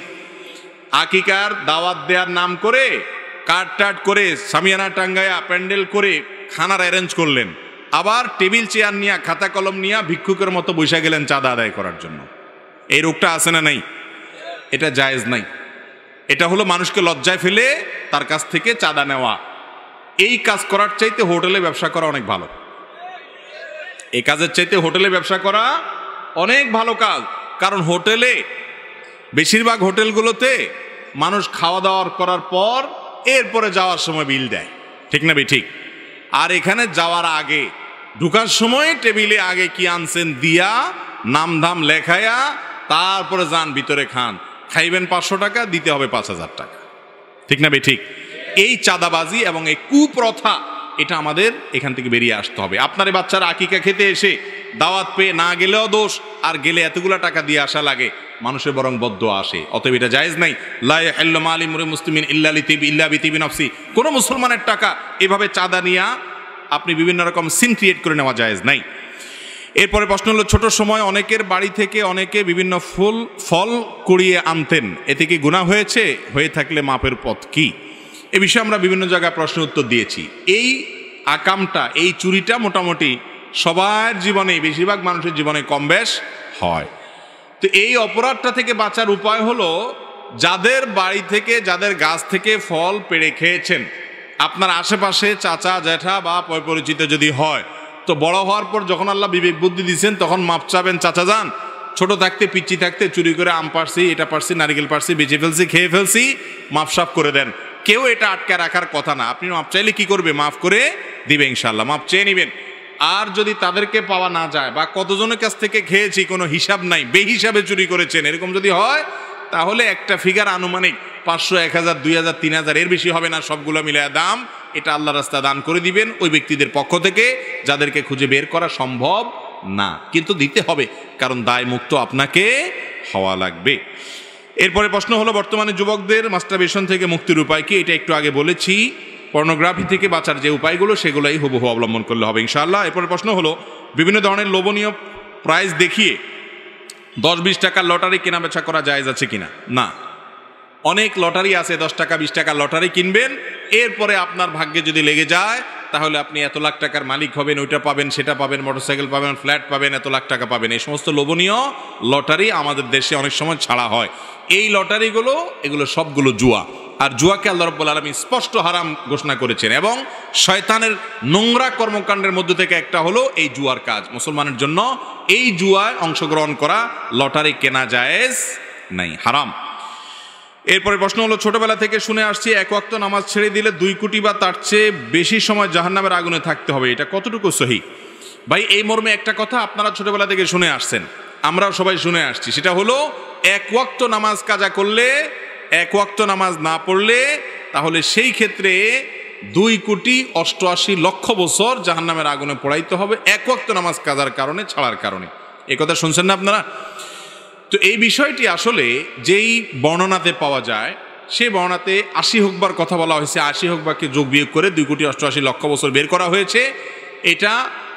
আকিকার দাওয়াত দেওয়ার নাম করে কার্ড টাট করে সামিয়ানা টাঙ্গায়া প্যান্ডেল করে খানার অ্যারেঞ্জ করলেন, আবার টেবিল চেয়ার নিয়ে খাতা কলম নিয়ে ভিক্ষুকের মতো বসে গেলেন চাঁদা আদায় করার জন্য। এই রোগটা আছে না নাই? এটা জায়েজ নাই। এটা হলো মানুষকে লজ্জায় ফেলে তার কাছ থেকে চাঁদা নেওয়া। এই কাজ করার চাইতে হোটেলে ব্যবসা করা অনেক ভালো। এই কাজের চাইতে হোটেলে ব্যবসা করা অনেক ভালো কাজ। কারণ হোটেলে, বেশিরভাগ হোটেলগুলোতে মানুষ খাওয়া দাওয়া করার পর এরপরে যাওয়ার সময় বিল দেয়, ঠিক না? ঠিক। আর এখানে যাওয়ার আগে ঢুকার সময় টেবিলে আগে কি আনছেন দিয়া নাম ধাম লেখায়া তারপরে যান ভিতরে খান। খাইবেন 500 টাকা, দিতে হবে 5000 টাকা, ঠিক না? ঠিক। এই চাঁদাবাজি এবং এই কুপ্রথা এটা আমাদের এখান থেকে বেরিয়ে আসতে হবে। আপনার এই বাচ্চারা আকিকা খেতে এসে দাওয়াত পেয়ে না গেলেও দোষ, আর গেলে এতগুলা টাকা দিয়ে আসা লাগে, মানুষের বরং বদ্দোয়া আসে। অতএব এটা জায়েজ নাই। লা ইয়াহিল্লু মালি মুসলিমিন ইল্লা বিতিবি নাফসি। কোনো মুসলমানের টাকা এভাবে চাঁদা নিয়ে আপনি বিভিন্ন রকম সিন ক্রিয়েট করে নেওয়া জায়েজ নাই। এরপরে প্রশ্ন হলো, ছোট সময় অনেকের বাড়ি থেকে অনেকে বিভিন্ন ফল কুড়িয়ে আনতেন, এতে কি গুনাহ হয়েছে? হয়ে থাকলে মাপের পথ কি? এ বিষয়ে আমরা বিভিন্ন জায়গায় প্রশ্ন উত্তর দিয়েছি। এই আকামটা, এই চুরিটা মোটামুটি সবার জীবনে, বেশিরভাগ মানুষের জীবনে কম বেশ হয়। তো এই অপরাধটা থেকে বাঁচার উপায় হলো, যাদের বাড়ি থেকে, যাদের গাছ থেকে ফল পেড়ে খেয়েছেন, আপনার আশেপাশে চাচা জ্যাঠা বা পরিচিত যদি হয়, তো বড় হওয়ার পর যখন আল্লাহ বিবেক বুদ্ধি দিচ্ছেন তখন মাপ চাবেন, চাচা যান ছোট থাকতে পিচ্ছি থাকতে চুরি করে আম পারছি, এটা পারছি, নারিকেল পারছি, বেঁচে ফেলছি, খেয়ে ফেলছি, মাপসাপ করে দেন। কেউ এটা আটকে রাখার কথা না। আপনি মাপ চাইলে কি করবে? মাফ করে দিবে ইনশাল্লাহ, মাপ চেয়ে নেবেন। আর যদি তাদেরকে পাওয়া না যায়, বা কতজনের কাছ থেকে খেয়েছি কোনো হিসাব নাই, বেহিসাবে চুরি করেছেন, এরকম যদি হয়, তাহলে একটা ফিগার আনুমানিক 500, 1000, 2000, 3000, এর বেশি হবে না, সবগুলো মিলায় দাম, এটা আল্লাহ রাস্তা দান করে দিবেন ওই ব্যক্তিদের পক্ষ থেকে যাদেরকে খুঁজে বের করা সম্ভব না, কিন্তু দিতে হবে, কারণ দায় মুক্ত আপনাকে হওয়া লাগবে। এরপরে প্রশ্ন হলো, বর্তমানে যুবকদের মাস্টারবেশন থেকে মুক্তির উপায় কি? এটা একটু আগে বলেছি। পর্নোগ্রাফি থেকে বাঁচার যে উপায়গুলো, সেগুলোই হুবহু অবলম্বন করলে হবে ইনশাআল্লাহ। এরপরে প্রশ্ন হলো, বিভিন্ন ধরনের লোভনীয় প্রাইজ দেখিয়ে 10-20 টাকার লটারি কেনা বেচা করা জায়েজ আছে কিনা? না। অনেক লটারি আছে, 10 টাকা 20 টাকার লটারি কিনবেন, এরপরে আপনার ভাগ্যে যদি লেগে যায় তাহলে আপনি এত লাখ টাকার মালিক হবেন, ওইটা পাবেন, সেটা পাবেন, মোটরসাইকেল পাবেন, ফ্ল্যাট পাবেন, এত লাখ টাকা পাবেন। এই সমস্ত লোভনীয় লটারি আমাদের দেশে অনেক সময় ছাড়া হয়। এই লটারিগুলো, এগুলো সবগুলো জুয়া, আর জুয়াকে আল্লাহ রাব্বুল আলামিন স্পষ্ট হারাম ঘোষণা করেছেন। এবং শয়তানের নোংরা কর্মকাণ্ডের মধ্যে থেকে একটা হলো এই জুয়ার কাজ। মুসলমানের জন্য এই জুয়ায় অংশগ্রহণ করা, লটারি কেনা জায়েজ নাই, হারাম। এরপরে প্রশ্ন হলো, ছোটবেলা থেকে শুনে আসছি 1 ওয়াক্ত নামাজ ছেড়ে দিলে 2 কোটি বা তার চেয়ে বেশি সময় জাহান্নামের আগুনে থাকতে হবে, এটা কতটুকু সহি? ভাই, এই মর্মে একটা কথা আপনারা ছোটবেলা থেকে শুনে আসছেন, আমরাও সবাই শুনে আসছি, সেটা হলো 1 ওয়াক্ত নামাজ কাজা করলে, 1 ওয়াক্ত নামাজ না পড়লে, তাহলে সেই ক্ষেত্রে 2,88,00,000 বছর জাহান্নামের আগুনে পোড়াইতে হবে, 1 ওয়াক্ত নামাজ কাজার কারণে, ছাড়ার কারণে। এই কথা শুনছেন না আপনারা? তো এই বিষয়টি আসলে যেই বর্ণনাতে পাওয়া যায়, সেই বর্ণনাতে 80 হুকবার কথা বলা হয়েছে, 80 হুকবাকে যোগ বিয়োগ করে 2,88,00,000 বছর বের করা হয়েছে। এটা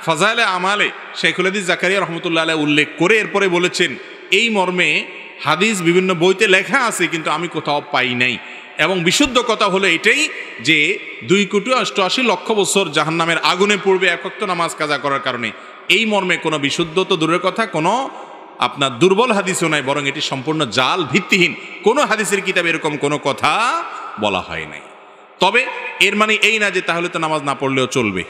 ফাজাইলে আমালে শাইখুল হাদিস জাকারিয়া রহমতুল্লাহ আলাইহি উল্লেখ করে এরপরে বলেছেন, এই মর্মে হাদিস বিভিন্ন বইতে লেখা আছে, কিন্তু আমি কোথাও পাই নাই। এবং বিশুদ্ধ কথা হলো এটাই যে 2,88,00,000 বছর জাহান্নামের আগুনে পড়বে 1 ওয়াক্ত নামাজ কাজা করার কারণে। এই মর্মে কোনো বিশুদ্ধ তো দূরের কথা, কোনো আপনার দুর্বল হাদিসও নাই, বরং এটি সম্পূর্ণ জাল, ভিত্তিহীন। কোনো হাদিসের কিতাবে এরকম কোনো কথা বলা হয় নাই। তবে এর মানে এই না যে তাহলে তো নামাজ না পড়লেও চলবে,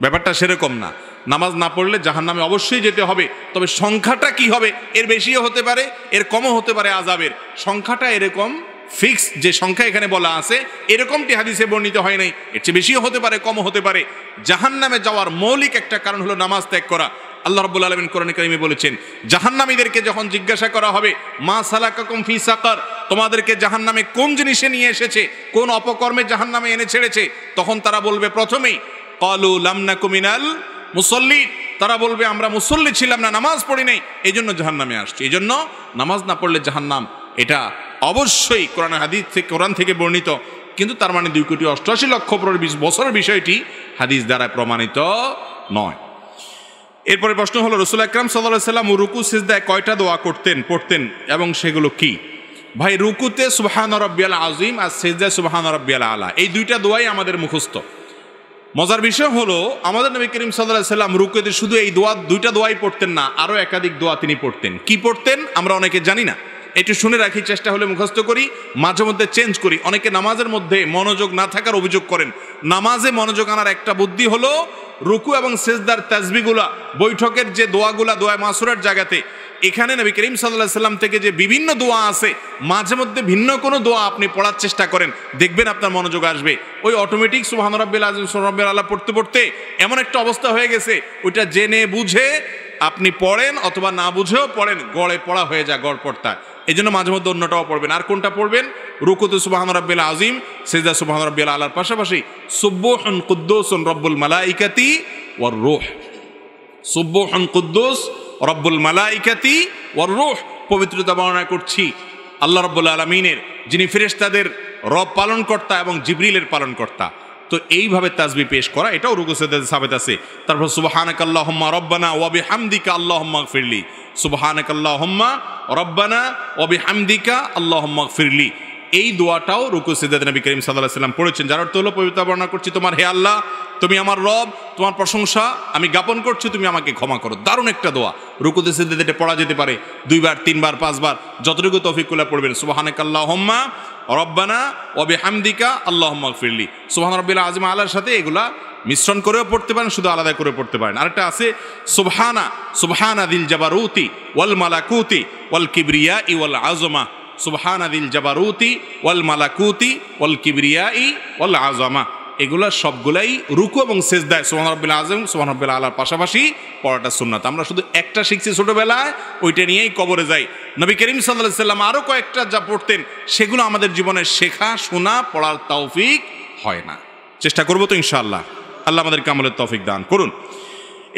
ব্যাপারটা সেরকম না। নামাজ না পড়লে জাহান্নামে অবশ্যই যেতে হবে, তবে সংখ্যাটা কি হবে, এর বেশিও হতে পারে, এর কমও হতে পারে। আযাবের সংখ্যাটা এরকম ফিক্স, যে সংখ্যা এখানে বলা আছে এরকমটি হাদিসে বর্ণিত হয় নাই, এর চেয়ে বেশিও হতে পারে, কমও হতে পারে। জাহান্নামে যাওয়ার মৌলিক একটা কারণ হলো নামাজ ত্যাগ করা। আল্লাহ রাব্বুল আলামিন কোরআনে কারিমে বলেছেন, জাহান্নামীদেরকে যখন জিজ্ঞাসা করা হবে, মা সালাকাকুম ফি সাকার, তোমাদেরকে জাহান্নামে কোন জিনিসে নিয়ে এসেছে, কোন অপকর্মে জাহান্নামে এনে ছেড়েছে, তখন তারা বলবে প্রথমেই ক্বালু লাম নাকু মিনাল মুসাল্লিন, তারা বলবে আমরা মুসল্লি ছিলাম না, নামাজ পড়ি নাই, এই জন্য জাহান্নামে আসছে। এই জন্য নামাজ না পড়লে জাহান্নাম, এটা অবশ্যই কোরআন থেকে বর্ণিত, কিন্তু তার মানে 2,88,00,000 বছরের বিষয়টি হাদিস দ্বারা প্রমাণিত নয়। এরপরে প্রশ্ন হলো, রাসূল আকরাম সাল্লাল্লাহু আলাইহি ওয়াসাল্লাম রুকু সিজদায় কয়টা দোয়া পড়তেন এবং সেগুলো কি? ভাই, রুকুতে সুবহান রাব্বিয়াল আযীম আর সিজদায় সুবহান রাব্বিয়াল আলা, এই 2টা দোয়াই আমাদের মুখস্থ। মজার বিষয় হলো, আমাদের নবী করিম সাল্লাল্লাহু আলাইহি ওয়াসাল্লাম রুকুতে শুধু এই 2টা দোয়াই পড়তেন না, আরো একাধিক দোয়া তিনি পড়তেন। কি পড়তেন আমরা অনেকে জানি না, একটু শুনে রাখি, চেষ্টা হলে মুখস্থ করি, মাঝে মধ্যে চেঞ্জ করি। অনেকে নামাজের মধ্যে মনোযোগ না থাকার অভিযোগ করেন। নামাজে মনোযোগ আনার একটা বুদ্ধি হলো, রুকু এবং সিজদার তাসবিহগুলা, বৈঠকের যে দোয়াগুলা, দোয়া মাসুরার জায়গাতে, এখানে নবী করিম সাল্লাল্লাহু আলাইহি ওয়াসাল্লাম থেকে যে বিভিন্ন দোয়া আছে, মাঝে মধ্যে ভিন্ন কোনো দোয়া আপনি পড়ার চেষ্টা করেন, দেখবেন আপনার মনোযোগ আসবে। ওই অটোমেটিক সুবহান রাব্বিল আযীম সুবহান রাব্বিল আলা পড়তে পড়তে এমন একটা অবস্থা হয়ে গেছে, ওইটা জেনে বুঝে আপনি পড়েন অথবা না বুঝেও পড়েন, গড়ে পড়া হয়ে যায়, গড় পড়তা। এই জন্য মাঝে মধ্যে অন্যটাও পড়বেন। আর কোনটা পড়বেন? রুকুতে সুবহান রাব্বিল আযীম, সিজদা সুবহান রাব্বিল আলার পাশাপাশি সুবহুন কুদ্দুসুন রব্বুল মালাইকাতি ওয়ার রূহ, সুবহুন কুদ্দুস রব্বুল মালাইকাতি ওয়ার রূহ, পবিত্রতা বর্ণনা করছি আল্লাহ রাব্বুল আলামিনের, যিনি ফেরেশতাদের রব পালনকর্তা এবং জিবরিলের পালনকর্তা। তো এইভাবে তাসবিহ পেশ করা, এটাও রুকু সিজদাতে সাবিত আছে। তারপর সুবহানাকাল্লাহুম্মা রব্বানা ওয়া বিহামদিকা আল্লাহুম্মা ইগফিরলি, সুবহানাকাল্লাহুম্মা রব্বানা ওয়া বিহামদিকা আল্লাহুম্মা ইগফিরলি, এই দোয়াটাও রুকু সিজদাতে নবী করিম সাল্লাল্লাহু আলাইহি ওয়াসাল্লাম পড়েছেন। যার অর্থ হলো পবিত্রতা বর্ণনা করছি তোমার, হে আল্লাহ তুমি আমার রব, তোমার প্রশংসা আমি জ্ঞাপন করছি, তুমি আমাকে ক্ষমা করো। দারুণ একটা দোয়া, রুকুতে সিজদাতে এটা পড়া যেতে পারে 2 বার 3 বার 5 বার, যতটুকু তৌফিক করে পড়বেন। সুবহানাকাল্লাহুম্মা রব্বানা ওয়া বিহামদিকা আল্লাহুম্মা ইগফিরলি, সুবহান রাব্বিল আযীম আলার সাথে এগুলা মিশ্রণ করেও পড়তে পারেন, শুধু আলাদা করে পড়তে পারেন। আরেকটা আছে সুবহানা দিল জাবারুতি ওয়াল মালাকুতি ওয়াল কিবরিয়াই ওয়াল আযমা, সুবহানা দিল জাবারুতি ওয়াল মালাকুতি ওয়াল কিবরিয়াই ওয়াল আযমা, এগুলা সবগুলাই রুকু এবং সিজদায় সুবহান রাব্বিল আযীম সুবহান রাব্বিল আলার পাশাপাশি পড়াটা সুন্নাত। আমরা শুধু একটা শিখছি ছোটবেলায়, ওইটা নিয়েই কবরে যাই। নবী করিম সাল্লাল্লাহু আলাইহি ওয়াসাল্লাম আরো কয়েকটা যা পড়তেন, সেগুলো আমাদের জীবনে শেখা শোনা পড়ার তৌফিক হয় না। চেষ্টা করবো তো ইনশাআল্লাহ, আল্লাহ আমাদেরকে আমলের তৌফিক দান করুন।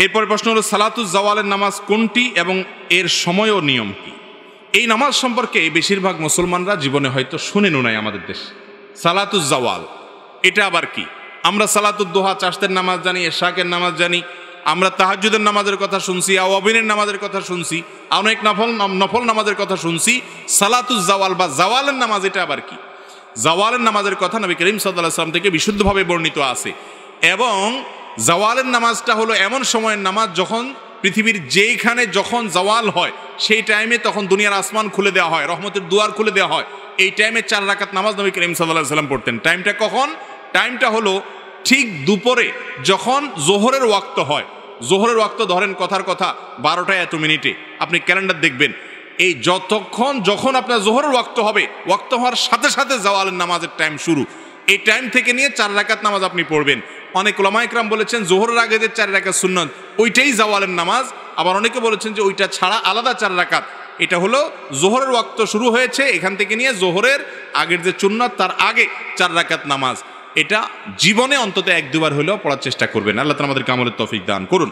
এরপরে প্রশ্ন হলো সালাতুজ জাওয়ালের নামাজ কোনটি এবং এর সময় ও নিয়ম কি? এই নামাজ সম্পর্কে বেশিরভাগ মুসলমানরা জীবনে হয়তো শুনেনও নাই আমাদের দেশে। সালাতুজ জাওয়াল এটা আবার কি? আমরা সালাতুদ দোহা চাষতের নামাজ জানি, এশাকের নামাজ জানি, আমরা তাহাজ্জুদের নামাজের কথা শুনছি, আওয়াবিনের নামাজের কথা শুনছি, অনেক নফল নামাজের কথা শুনছি। সালাতুজ জাওয়াল বা জাওয়ালের নামাজ এটা আবার কি? জাওয়ালের নামাজের কথা নবী করিম সাল্লাল্লাহু আলাইহি ওয়াসাল্লাম থেকে বিশুদ্ধভাবে বর্ণিত আছে। এবং জাওয়ালের নামাজটা হলো এমন সময়ের নামাজ যখন পৃথিবীর যেইখানে যখন জাওয়াল হয় সেই টাইমে তখন দুনিয়ার আসমান খুলে দেওয়া হয়, রহমতের দুয়ার খুলে দেওয়া হয়। এই টাইমে 4 রাকাত নামাজ নবী করিম সাল্লাল্লাহু আলাইহি ওয়াসাল্লাম পড়তেন। টাইমটা কখন? টাইমটা হলো ঠিক দুপুরে যখন জোহরের ওয়াক্ত হয়। জোহরের ওয়াক্ত ধরেন কথার কথা 12টা এত মিনিটে, আপনি ক্যালেন্ডার দেখবেন, এই যখন আপনার জোহরের ওয়াক্ত হবে, ওয়াক্ত হওয়ার সাথে সাথে জাওয়ালের নামাজের টাইম শুরু। এই টাইম থেকে নিয়ে 4 রাকাত নামাজ আপনি পড়বেন। অনেক উলামা ইকরাম বলেছেন জোহরের আগে যে 4 রাকাত সুন্নাত ওইটাই জাওয়ালের নামাজ, আবার অনেকে বলেছেন যে ওইটা ছাড়া আলাদা 4 রাকাত। এটা হলো জোহরের ওয়াক্ত শুরু হয়েছে, এখান থেকে নিয়ে জোহরের আগের যে সুন্নাত তার আগে 4 রাকাত নামাজ। এটা জীবনে অন্তত 1-2 বার হলেও পড়ার চেষ্টা করবেন। আল্লাহ তাআলা আমাদেরকে আমলের তৌফিক দান করুন।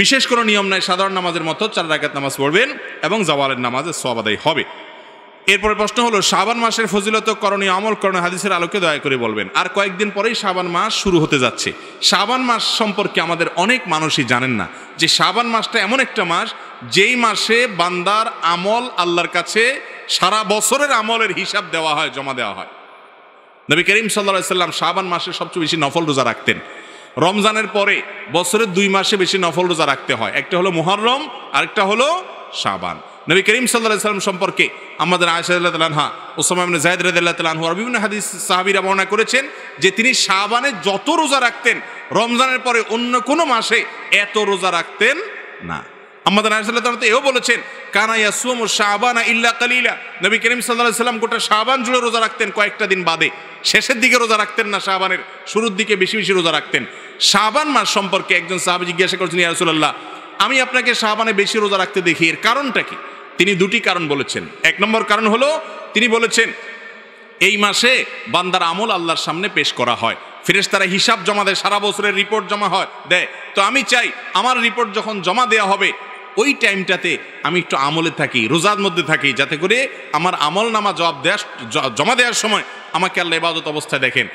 বিশেষ কোনো নিয়ম নাই, সাধারণ নামাজের মতো 4 রাকাত নামাজ পড়বেন এবং জাওয়ালের নামাজের সওয়াব আদায় হবে। এরপরে প্রশ্ন হলো শাবান মাসের ফজিলত, করণীয় আমল, করণীয় হাদিসের আলোকে দয়া করে বলবেন। আর কয়েকদিন পরেই শাবান মাস শুরু হতে যাচ্ছে। শাবান মাস সম্পর্কে আমাদের অনেক মানুষই জানেন না যে শাবান মাসটা এমন একটা মাস যেই মাসে বান্দার আমল আল্লাহর কাছে সারা বছরের আমলের হিসাব দেওয়া হয়, জমা দেওয়া হয়। নবী করিম সাল্লাল্লাহু আলাইহি ওয়াসাল্লাম শাবান মাসে সবচেয়ে বেশি নফল রোজা রাখতেন। রমজানের পরে বছরের 2 মাসে বেশি নফল রোজা রাখতে হয়, একটা হলো মুহররম, আরেকটা হলো শাবান। নবী করিম সাল্লাল্লাহু আলাইহি ওয়াসাল্লাম সম্পর্কে আমাদের আয়েশা রাদিয়াল্লাহু তাআলা আনহা, উসামা ইবনে যায়েদ রাদিয়াল্লাহু তাআলা আনহু আর বিভিন্ন হাদিস সাহাবীরা বর্ণনা করেছেন যে তিনি শাবানে যত রোজা রাখতেন রমজানের পরে অন্য কোনো মাসে এত রোজা রাখতেন না। আমাদের আয়েশা রাদিয়াল্লাহু তাআলা এও বলেছেন কানা ইয়াসুমু শাবানা ইল্লা কালিলা, নবী করিম সাল্লাল্লাহু আলাইহি ওয়াসাল্লাম গোটা শাবান জুড়ে রোজা রাখতেন, কয়েকটা দিন বাদে। শেষের দিকে রোজা রাখতেন না, শাবানের শুরুর দিকে বেশি বেশি রোজা রাখতেন। শাবান মাস সম্পর্কে একজন সাহাবী জিজ্ঞাসা করেছেন, ইয়া রাসূলুল্লাহ আমি আপনাকে শাবানে বেশি রোজা রাখতে দেখি, এর কারণটা কি? তিনি 2টি কারণ বলেছেন। 1 নম্বর কারণ হলো তিনি বলেছেন এই মাসে বান্দার আমল আল্লাহর সামনে পেশ করা হয়, ফেরেশতারা হিসাব জমা দেয়, সারা বছরের রিপোর্ট জমা দেয়। তো আমি চাই আমার রিপোর্ট যখন জমা দেওয়া হবে ওই টাইমটাতে আমি একটু আমলে থাকি, রোজার মধ্যে থাকি, যাতে করে আমার আমল নামা জমা দেওয়ার সময় আমাকে আল্লাহ ইবাদত অবস্থায় দেখেন।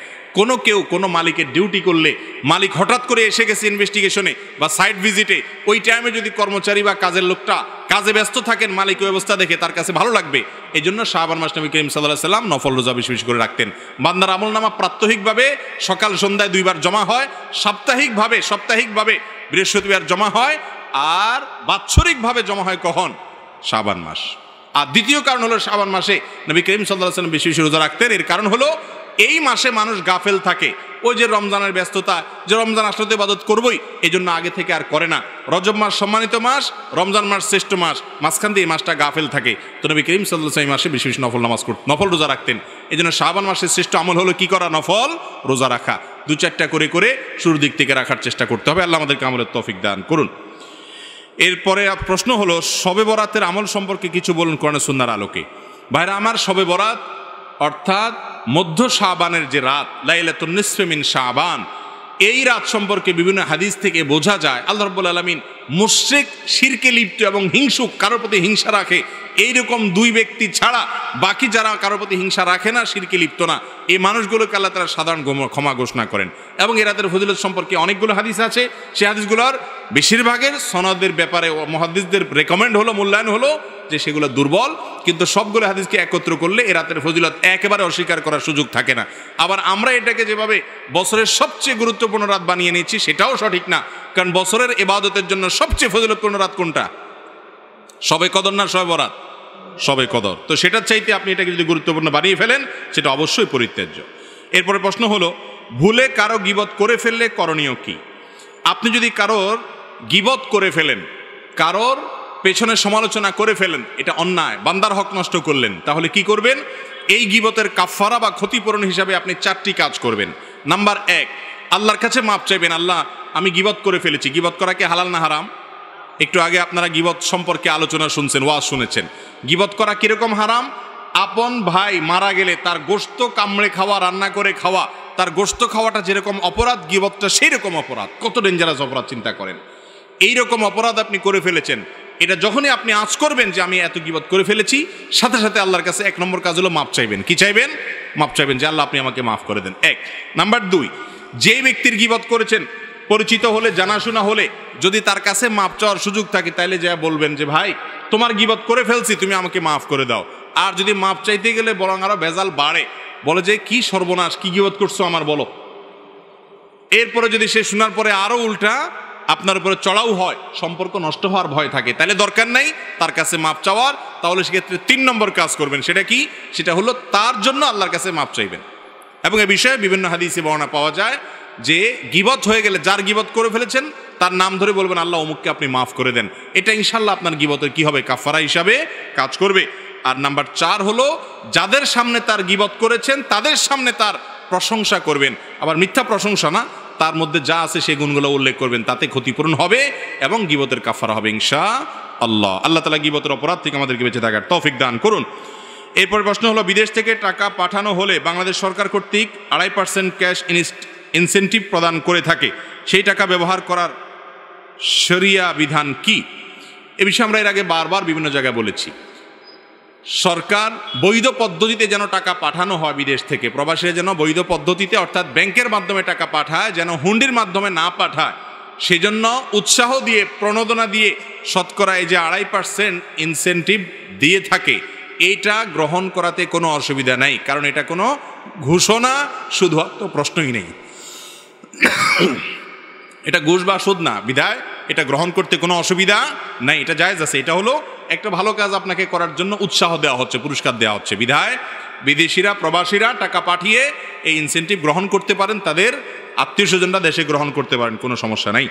কোনো মালিকের ডিউটি করলে, মালিক হঠাৎ করে এসে গেছে ইনভেস্টিগেশনে বা সাইট ভিজিটে, ওই টাইমে যদি কর্মচারী বা কাজের লোকটা কাজে ব্যস্ত থাকেন, মালিক ওই অবস্থা দেখে তার কাছে ভালো লাগবে। এই জন্য শাবান মাস নবী করিম সাল্লাল্লাহু আলাইহি ওয়াসাল্লাম নফল রোজা বেশি বেশি করে রাখতেন। বান্দার আমল নামা প্রাত্যহিকভাবে সকাল সন্ধ্যায় 2 বার জমা হয়, সাপ্তাহিকভাবে বৃহস্পতিবার জমা হয়, আর বাৎসরিকভাবে জমা হয় কখন? শাবান মাস। আর দ্বিতীয় কারণ হলো শাবান মাসে নবী করিম সাল্লাল্লাহু আলাইহি ওয়াসাল্লাম বেশি বেশি রোজা রাখতেন। এর কারণ হলো এই মাসে মানুষ গাফেল থাকে, ওই যে রমজানের ব্যস্ততা, যে রমজান আসলে তো ইবাদত করবই, এই জন্য আগে থেকে আর করে না। রজব মাস সম্মানিত মাস, রমজান মাস শ্রেষ্ঠ মাস, মাঝখান দিয়ে এই মাসটা গাফেল থাকে। তো নবী করিম সাল্লাল্লাহু আলাইহি ওয়াসাল্লাম এই মাসে বেশি বেশি নফল রোজা রাখতেন। এই জন্য শাবান মাসের শ্রেষ্ঠ আমল হলো কি করা? নফল রোজা রাখা। 2-4টা করে শুরুর দিক থেকে রাখার চেষ্টা করতে হবে। আল্লাহ আমাদেরকে আমলের তৌফিক দান করুন। এরপরে প্রশ্ন হলো শবে বরাতের আমল সম্পর্কে কিছু বলুন কোরআন সুন্নাহর আলোকে। ভাইরা আমার, শবে বরাত অর্থাৎ মধ্য শাবানের যে রাত, লাইলাতুন নিসফে মিন শাবান, এই রাত সম্পর্কে বিভিন্ন হাদিস থেকে বোঝা যায় আল্লাহ রাব্বুল আলামিন মুশরিক, শিরকে লিপ্ত এবং হিংসুক, কারোর প্রতি হিংসা রাখে, এইরকম দুই ব্যক্তি ছাড়া বাকি যারা কারোর প্রতি হিংসা রাখে না, শিরকে লিপ্ত না, এই মানুষগুলোকে আল্লাহ তাআলা সাধারণ ক্ষমা ঘোষণা করেন। এবং এই রাতের ফজিলত সম্পর্কে অনেকগুলো হাদিস আছে। সেই হাদিসগুলোর বেশিরভাগের সনদের ব্যাপারে মুহাদ্দিসদের রেকমেন্ড হলো, মূল্যায়ন হলো যে সেগুলো দুর্বল, কিন্তু সবগুলো হাদিসকে একত্র করলে এই রাতের ফজিলত একেবারে অস্বীকার করার সুযোগ থাকে না। আবার আমরা এটাকে যেভাবে বছরের সবচেয়ে গুরুত্বপূর্ণ রাত বানিয়ে নিচ্ছি সেটাও সঠিক না, কারণ বছরের ইবাদতের জন্য সবচেয়ে ফজিলতপূর্ণ রাত কোনটা? শবে কদর না শবে বরাত? শবে কদর। তো সেটার চাইতে আপনি এটাকে যদি গুরুত্বপূর্ণ বানিয়ে ফেলেন সেটা অবশ্যই পরিত্যাজ্য। এরপরে প্রশ্ন হলো ভুলে কারো গীবত করে ফেললে করণীয় কি? আপনি যদি কারোর গীবত করে ফেলেন, কারোর পেছনে সমালোচনা করে ফেলেন, এটা অন্যায়, বান্দার হক নষ্ট করলেন, তাহলে কি করবেন? এই গীবতের কাফফারা বা ক্ষতিপূরণ হিসাবে আপনি 4টি কাজ করবেন। নাম্বার 1, আল্লাহর কাছে মাপ চাইবেন। আল্লাহ, আমি গীবত করে ফেলেছি। গীবত করা কি হালাল না হারাম? একটু আগে আপনারা গীবত সম্পর্কে আলোচনা শুনছেন, ওয়াজ শুনেছেন। গীবত করা কিরকম হারাম? আপন ভাই মারা গেলে তার গোশত কামড়ে খাওয়া, রান্না করে খাওয়া, তার গোশত খাওয়াটা যেরকম অপরাধ, গীবতটা সেই রকম অপরাধ। কত ডেঞ্জারাস অপরাধ চিন্তা করেন। এইরকম অপরাধ আপনি করে ফেলেছেন, এটা যখনই আপনি আঁচ করবেন যে আমি এত গীবত করে ফেলেছি, সাথে সাথে আল্লাহর কাছে 1 নম্বর কাজ হলো মাপ চাইবেন। কি চাইবেন? মাপ চাইবেন যে আল্লাহ আপনি আমাকে মাফ করে দেন। 1 নাম্বার 2, যে ব্যক্তির গীবত করেছেন পরিচিত হলে, জানাশোনা হলে, যদি তার কাছে মাপ চাওয়ার সুযোগ থাকে তাহলে যা বলবেন যে ভাই তোমার গীবত করে ফেলছি, তুমি আমাকে মাফ করে দাও। আর যদি মাপ চাইতে গেলে বরং আরো ভেজাল বাড়ে, বলে যে কি সর্বনাশ, কি গীবত করছো আমার বলো। এরপরে যদি সে শোনার পরে আরো উল্টা আপনার উপরে চড়াও হয়, সম্পর্ক নষ্ট হওয়ার ভয় থাকে, তাহলে দরকার নাই তার কাছে মাপ চাওয়ার। তাহলে সেক্ষেত্রে 3 নম্বর কাজ করবেন। সেটা কি? সেটা হলো তার জন্য আল্লাহর কাছে মাপ চাইবেন। এবং এ বিষয়ে বিভিন্ন হাদিসে বর্ণনা পাওয়া যায় যে গীবত হয়ে গেলে, যার গীবত করে ফেলেছেন তার নাম ধরে বলবেন আল্লাহ অমুককে আপনি মাফ করে দেন। এটা ইনশাল্লাহ আপনার গীবতের কি হবে? কাফারা হিসাবে কাজ করবে। আর নাম্বার 4 হলো যাদের সামনে তার গীবত করেছেন তাদের সামনে তার প্রশংসা করবেন। আবার মিথ্যা প্রশংসা না, তার মধ্যে যা আছে সেই গুণগুলো উল্লেখ করবেন, তাতে ক্ষতিপূরণ হবে এবং গীবতের কাফারা হবে ইনশাআল্লাহ। আল্লাহ তাআলা গীবতের অপরাধ থেকে আমাদেরকে বেঁচে থাকার তৌফিক দান করুন। এরপর প্রশ্ন হলো বিদেশ থেকে টাকা পাঠানো হলে বাংলাদেশ সরকার কর্তৃক 2.5% ক্যাশ ইনসেন্টিভ প্রদান করে থাকে, সেই টাকা ব্যবহার করার শরিয়া বিধান কি? এ বিষয়ে আমরা এর আগে বারবার বিভিন্ন জায়গায় বলেছি। সরকার বৈধ পদ্ধতিতে যেন টাকা পাঠানো হয় বিদেশ থেকে, প্রবাসীরা যেন বৈধ পদ্ধতিতে অর্থাৎ ব্যাংকের মাধ্যমে টাকা পাঠায়, যেন হুন্ডির মাধ্যমে না পাঠায়, সেজন্য উৎসাহ দিয়ে, প্রণোদনা দিয়ে শতকরা এই যে 2.5% ইনসেন্টিভ দিয়ে থাকে, এইটা গ্রহণ করাতে কোনো অসুবিধা নাই, কারণ এটা কোনো ঘোষণা, শুধুমাত্র প্রশ্নই নেই। এটা ঘুষ বা সুদ না, বিধায় এটা গ্রহণ করতে কোনো অসুবিধা নাই, এটা জায়েজ আছে। এটা হলো একটা ভালো কাজ আপনাকে করার জন্য উৎসাহ দেওয়া হচ্ছে, পুরস্কার দেওয়া হচ্ছে, বিধায় বিদেশিরা, প্রবাসীরা টাকা পাঠিয়ে এই ইনসেন্টিভ গ্রহণ করতে পারেন, তাদের আত্মীয় স্বজনরা দেশে গ্রহণ করতে পারেন, কোনো সমস্যা নাই।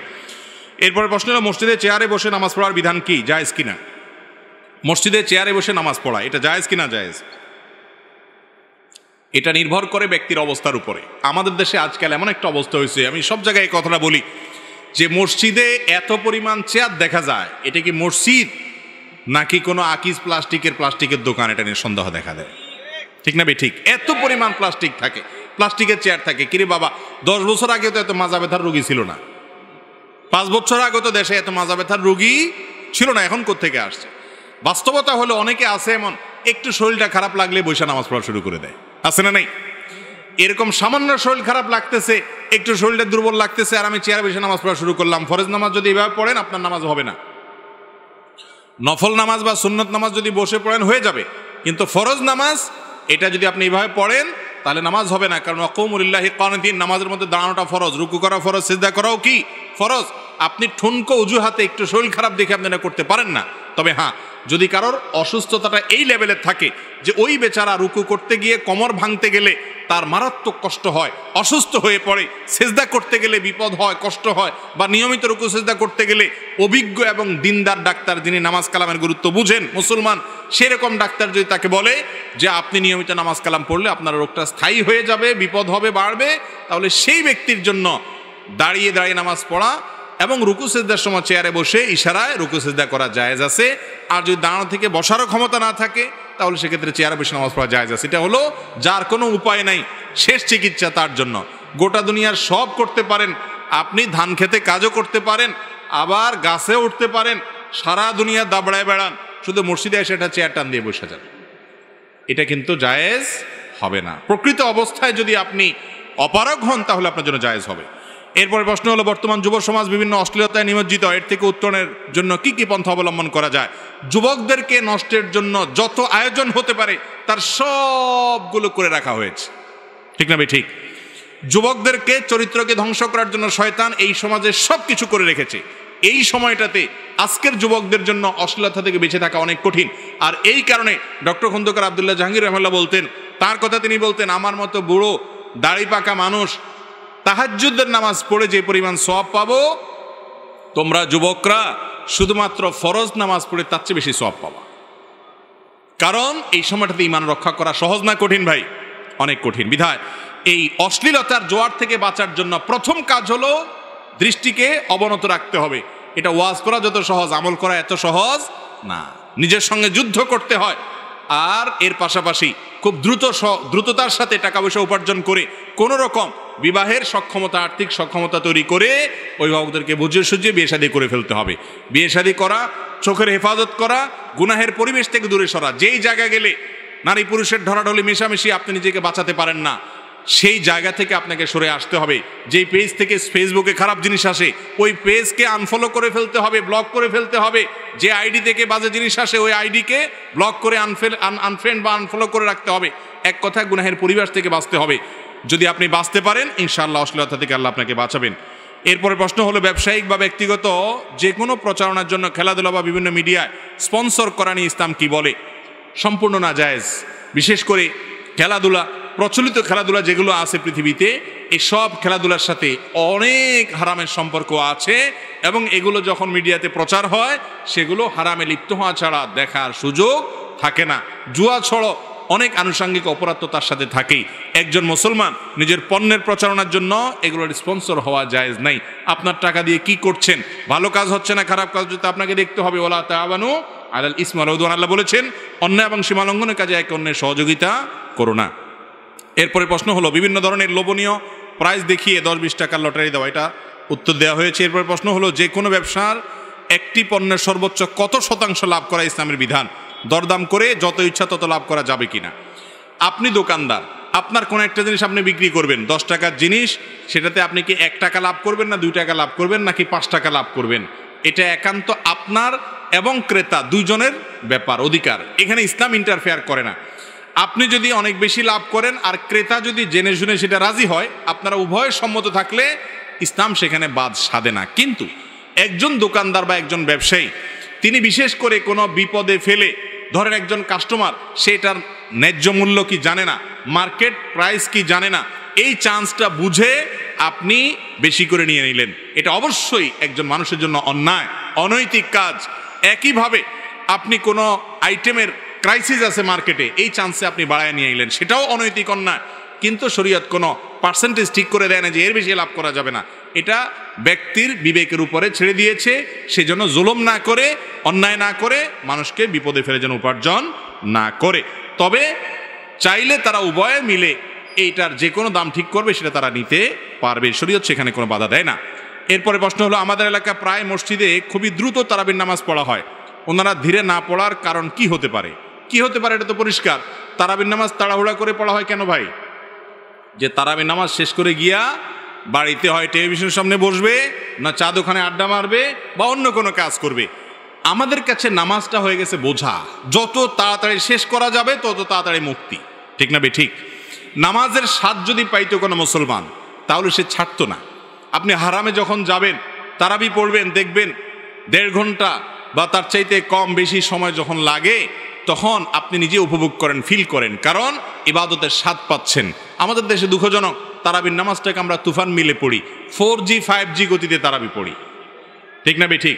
এরপরে প্রশ্ন হলো মসজিদে চেয়ারে বসে নামাজ পড়ার বিধান কি? জায়েজ কিনা? মসজিদে চেয়ারে বসে নামাজ পড়া এটা জায়েজ কিনা? জায়েজ। এটা নির্ভর করে ব্যক্তির অবস্থার উপরে। আমাদের দেশে আজকাল এমন একটা অবস্থা হয়েছে, আমি সব জায়গায় এই কথাটা বলি, যে মসজিদে এত পরিমাণ চেয়ার দেখা যায়, এটা কি মসজিদ নাকি কোনো আকিজ প্লাস্টিকের দোকান? এটা নিয়ে সন্দেহ দেখা দেয়, ঠিক না? ঠিক, এত পরিমাণ প্লাস্টিক থাকে, প্লাস্টিকের চেয়ার থাকে। কিরে বাবা, 10 বছর আগে তো এত মাজা ব্যথার রোগী ছিল না, 5 বছর আগে তো দেশে এত মাজা ব্যথার রোগী ছিল না, এখন কোত্থেকে আসছে? বাস্তবতা হলো অনেকে আছে এমন, একটু শরীরটা খারাপ লাগলে বৈশা নামাজ পড়া শুরু করে দেয়, আছে না নাই? এরকম সামান্য শরীর খারাপ লাগতেছে, একটু শরীরটা দুর্বল লাগতেছে, আর আমি চেয়ারে বসে নামাজ পড়া শুরু করলাম। ফরজ নামাজ যদি এভাবে পড়েন আপনার নামাজ হবে না, নফল নামাজ বা সুন্নত নামাজ যদি বসে পড়েন হয়ে যাবে, কিন্তু ফরজ নামাজ এটা যদি আপনি এইভাবে পড়েন তাহলে নামাজ হবে না। কারণ ওয়াকুমু লিল্লাহি কানিতিন, নামাজের মধ্যে দাঁড়ানোটা ফরজ, রুকু করা ফরজ, সিজদা করাও কি ফরজ। আপনি ঠুনকো অজুহাতে একটু শরীর খারাপ দেখে আপনি এটা করতে পারেন না। তবে হ্যাঁ, যদি কারোর অসুস্থতাটা এই লেভেলের থাকে যে ওই বেচারা রুকু করতে গিয়ে কোমর ভাঙতে গেলে তার মারাত্মক কষ্ট হয়, অসুস্থ হয়ে পড়ে, সেজদা করতে গেলে বিপদ হয়, কষ্ট হয়, বা নিয়মিত রুকু সেজদা করতে গেলে অভিজ্ঞ এবং দিনদার ডাক্তার, যিনি নামাজ কালামের গুরুত্ব বুঝেন, মুসলমান, সেরকম ডাক্তার যদি তাকে বলে যে আপনি নিয়মিত নামাজ কালাম পড়লে আপনার রোগটা স্থায়ী হয়ে যাবে, বিপদ হবে, বাড়বে, তাহলে সেই ব্যক্তির জন্য দাঁড়িয়ে দাঁড়িয়ে নামাজ পড়া এবং রুকু সিজদার সময় চেয়ারে বসে ইশারায় রুকু সিজদা করা জায়েজ আছে। আর যদি দাঁড়ানো থেকে বসারও ক্ষমতা না থাকে তাহলে সেক্ষেত্রে চেয়ারে বসে নামাজ পড়া জায়েজ আছে। এটা হলো যার কোনো উপায় নাই, শেষ চিকিৎসা তার জন্য। গোটা দুনিয়ার সব করতে পারেন, আপনি ধান খেতে কাজও করতে পারেন, আবার গাছে উঠতে পারেন, সারা দুনিয়া দাবড়ায় বেড়ান, শুধু মসজিদে এসে একটা চেয়ার টান দিয়ে বসে যান, এটা কিন্তু জায়েজ হবে না। প্রকৃত অবস্থায় যদি আপনি অপারগ হন তাহলে আপনার জন্য জায়েজ হবে। এরপরে প্রশ্ন হলো, বর্তমান যুব সমাজ বিভিন্ন অশ্লীলতায় নিমজ্জিত, এর থেকে উত্তরণের জন্য কি কি পন্থা অবলম্বন করা যায়? যুবকদেরকে নষ্টের জন্য যত আয়োজন হতে পারে তার সবগুলো করে রাখা হয়েছে, ঠিক না ভাই? ঠিক। যুবকদেরকে, চরিত্রকে ধ্বংস করার জন্য শয়তান এই সমাজে সব কিছু করে রেখেছে। এই সময়টাতে আজকের যুবকদের জন্য অশ্লীলতা থেকে বেঁচে থাকা অনেক কঠিন। আর এই কারণে ডক্টর খন্দকার আব্দুল্লাহ জাহাঙ্গীর রহমাল্লাহ বলতেন, তার কথা তিনি বলতেন, আমার মতো বুড়ো দাড়ি পাকা মানুষ তাহাজ্জুদের নামাজ পড়ে যে পরিমাণ সওয়াব পাবো, তোমরা যুবকরা শুধুমাত্র ফরজ নামাজ পড়ে তার চেয়ে বেশি সওয়াব পাবা। কারণ এই সময়টাতে ঈমান রক্ষা করা সহজ না, কঠিন ভাই, অনেক কঠিন। বিধায় এই অশ্লীলতার জোয়ার থেকে বাঁচার জন্য প্রথম কাজ হলো দৃষ্টিকে অবনত রাখতে হবে। এটা ওয়াজ করা যত সহজ, আমল করা এত সহজ না, নিজের সঙ্গে যুদ্ধ করতে হয়। আর এর পাশাপাশি খুব দ্রুততার সাথে টাকা পয়সা উপার্জন করে কোনো রকম বিবাহের সক্ষমতা, আর্থিক সক্ষমতা তৈরি করে অভিভাবকদেরকে বুঝিয়ে সুঝিয়ে বিয়ে শাদী করে ফেলতে হবে। বিয়ে শাদী করা, চোখের হেফাজত করা, গুনাহের পরিবেশ থেকে দূরে সরা। যেই জায়গা গেলে নারী পুরুষের ঢলাঢলি মেশামেশি আপনি নিজেকে বাঁচাতে পারেন না, সেই জায়গা থেকে আপনাকে সরে আসতে হবে। যেই পেজ থেকে ফেসবুকে খারাপ জিনিস আসে ওই পেজকে আনফলো করে ফেলতে হবে, ব্লক করে ফেলতে হবে। যে আইডি থেকে বাজে জিনিস আসে ওই আইডিকে ব্লক করে আনফ্রেন্ড বা আনফলো করে রাখতে হবে। এক কথায় গুনাহের পরিবেশ থেকে বাঁচতে হবে। যদি আপনি বাঁচতে পারেন ইনশাআল্লাহ অশ্লীলতা থেকে আল্লাহ আপনাকে বাঁচাবেন। এরপরে প্রশ্ন হলো, ব্যবসায়িক বা ব্যক্তিগত যে কোনো প্রচারণার জন্য খেলাধুলা বা বিভিন্ন মিডিয়ায় স্পন্সর করা নিয়ে ইসলাম কি বলে? সম্পূর্ণ নাজায়েজ। বিশেষ করে খেলাধুলা, প্রচলিত খেলাধুলা যেগুলো আছে পৃথিবীতে, এসব খেলাধুলার সাথে অনেক হারামের সম্পর্ক আছে এবং এগুলো যখন মিডিয়াতে প্রচার হয় সেগুলো হারামে লিপ্ত হওয়া ছাড়া দেখার সুযোগ থাকে না। জুয়া ছড়ো অনেক আনুষঙ্গিক অপরাধ তো তার সাথে থাকেই। একজন মুসলমান নিজের পণ্যের প্রচারণার জন্য এগুলোর স্পন্সর হওয়া জায়েজ নাই। আপনার টাকা দিয়ে কি করছেন, ভালো কাজ হচ্ছে না খারাপ কাজ হচ্ছে আপনাকে দেখতে হবে। ওয়ালা তাআওয়ানু আলাল ইসমি ওয়াল উদওয়ান, আল্লাহ বলেছেন অন্যায় এবং সীমালঙ্ঘনের কাজে একে অন্যের সহযোগিতা করো না। এরপরে প্রশ্ন হলো, বিভিন্ন ধরনের লোভনীয় প্রাইজ দেখিয়ে 10-20 টাকার লটারি দেওয়া, এটা উত্তর দেওয়া হয়েছে। এরপরে প্রশ্ন হলো, যে কোনো ব্যবসার একটি পণ্যের সর্বোচ্চ কত শতাংশ লাভ করা ইসলামের বিধান? দরদাম করে যত ইচ্ছা তত লাভ করা যাবে কিনা? আপনি দোকানদার, আপনার কোনো একটা জিনিস আপনি বিক্রি করবেন, 10 টাকার জিনিস, সেটাতে আপনি কি 1 টাকা লাভ করবেন না 2 টাকা লাভ করবেন নাকি 5 টাকা লাভ করবেন? এটা একান্ত আপনার এবং ক্রেতা দুইজনের ব্যাপার, অধিকার। এখানে ইসলাম ইন্টারফেয়ার করে না। আপনি যদি অনেক বেশি লাভ করেন আর ক্রেতা যদি জেনে শুনে সেটা রাজি হয়, আপনারা উভয় সম্মত থাকলে ইসলাম সেখানে বাদ সাধে না। কিন্তু একজন দোকানদার বা একজন ব্যবসায়ী তিনি বিশেষ করে কোনো বিপদে ফেলে, ধরেন একজন কাস্টমার সেটার ন্যায্য মূল্য কি জানে না, মার্কেট প্রাইস কি জানে না, এই চান্সটা বুঝে আপনি বেশি করে নিয়ে নিলেন, এটা অবশ্যই একজন মানুষের জন্য অন্যায়, অনৈতিক কাজ। একইভাবে আপনি কোনো আইটেমের ক্রাইসিস আছে মার্কেটে, এই চান্সে আপনি বাড়ায় নিয়ে এলেন, সেটাও অনৈতিক অন্যায়। কিন্তু শরীয়ত কোনো পার্সেন্টেজ ঠিক করে দেয় না যে এর বেশি লাভ করা যাবে না। এটা ব্যক্তির বিবেকের উপরে ছেড়ে দিয়েছে। সেজন্য জুলুম না করে, অন্যায় না করে, মানুষকে বিপদে ফেলে যেন উপার্জন না করে। তবে চাইলে তারা উভয়ে মিলে এইটার যে কোনো দাম ঠিক করবে সেটা তারা নিতে পারবে, শরীয়ত সেখানে কোনো বাধা দেয় না। এরপরে প্রশ্ন হলো, আমাদের এলাকা প্রায় মসজিদে খুবই দ্রুত তারাবির নামাজ পড়া হয়, ওনারা ধীরে না পড়ার কারণ কি হতে পারে? কি হতে পারে এটা তো পরিষ্কার, তারাবির নামাজ তাড়াহুড়া করে পড়া হয় কেন ভাই? যে তারাবির নামাজ শেষ করে গিয়া বাড়িতে হয় টেলিভিশনের সামনে বসবে, না চা দোকানে আড্ডা মারবে বা অন্য কোনো কাজ করবে। আমাদের কাছে নামাজটা হয়ে গেছে বোঝা, যত তাড়াতাড়ি শেষ করা যাবে তত তাড়াতাড়ি মুক্তি, ঠিক না বে ঠিক? নামাজের স্বাদ যদি পাইতো কোনো মুসলমান তাহলে সে ছাড়তো না। আপনি হারামে যখন যাবেন তারাবি পড়বেন, দেখবেন 1.5 ঘন্টা বা তার চাইতে কম বেশি সময় যখন লাগে তখন আপনি নিজে উপভোগ করেন, ফিল করেন, কারণ ইবাদতের স্বাদ পাচ্ছেন। আমাদের দেশে দুঃখজনক, তারাবির নামাজটাকে আমরা তুফান মিলে পড়ি, 4G 5G গতিতে তারাবি পড়ি, ঠিক না বে ঠিক?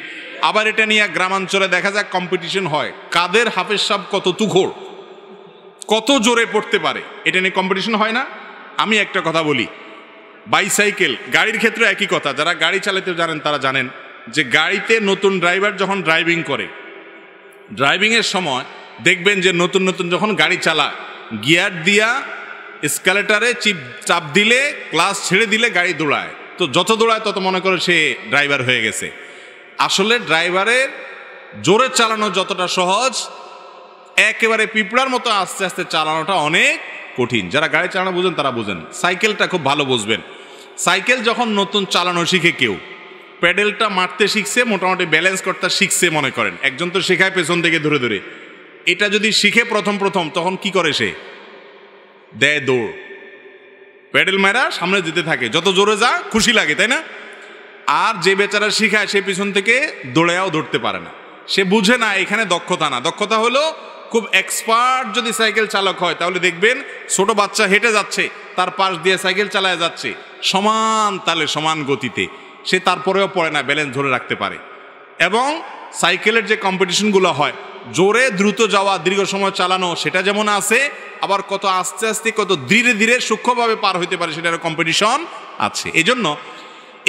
আবার এটা নিয়ে গ্রামাঞ্চলে দেখা যায় কম্পিটিশন হয়, কাদের হাফেজ সাহেব কত তুখোড়, কত জোরে পড়তে পারে, এটা নিয়ে কম্পিটিশন হয় না? আমি একটা কথা বলি, বাইসাইকেল, গাড়ির ক্ষেত্রে একই কথা। যারা গাড়ি চালাতে জানেন তারা জানেন যে গাড়িতে নতুন ড্রাইভার যখন ড্রাইভিং করে, ড্রাইভিংয়ের সময় দেখবেন যে নতুন নতুন যখন গাড়ি চালা, গিয়ার দিয়া এসকালেটারে চাপ দিলে, ক্লাস ছেড়ে দিলে গাড়ি দৌড়ায়। তো যত দৌড়ায় তত মনে করে সে ড্রাইভার হয়ে গেছে। আসলে ড্রাইভারের জোরে চালানো যতটা সহজ, একেবারে পিঁপড়ার মতো আস্তে আস্তে চালানোটা অনেক কঠিন। যারা গাড়ি চালানো বুঝেন তারা বুঝেন। সাইকেলটা খুব ভালো বুঝবেন। সাইকেল যখন নতুন চালানো শিখে কেউ, প্যাডেলটা মারতে শিখছে, মোটামুটি ব্যালেন্স করতে শিখছে মনে করেন, একজন তো শেখায় পেছন থেকে ধরে ধরে। এটা যদি শিখে প্রথম তখন কি করে সে? দেয় দৌড়, প্যাডেল মারা সামনে যেতে থাকে, যত জোরে যা খুশি লাগে, তাই না? আর যে বেচারা শিখায় সে পিছন থেকে দৌড়েও ধরতে পারে না, সে বুঝে না এখানে দক্ষতা না। দক্ষতা হলো খুব এক্সপার্ট যদি সাইকেল চালক হয় তাহলে দেখবেন ছোট বাচ্চা হেঁটে যাচ্ছে, তার পাশ দিয়ে সাইকেল চালায় যাচ্ছে সমান তালে সমান গতিতে, সে তারপরেও পড়ে না, ব্যালেন্স ধরে রাখতে পারে। এবং সাইকেলের যে কম্পিটিশনগুলো হয়, জোরে দ্রুত যাওয়া, দীর্ঘ সময় চালানো, সেটা যেমন আছে, আবার কত আস্তে আস্তে কত ধীরে ধীরে সূক্ষ্মভাবে পার হইতে পারে সেটারও কম্পিটিশন আছে। এই জন্য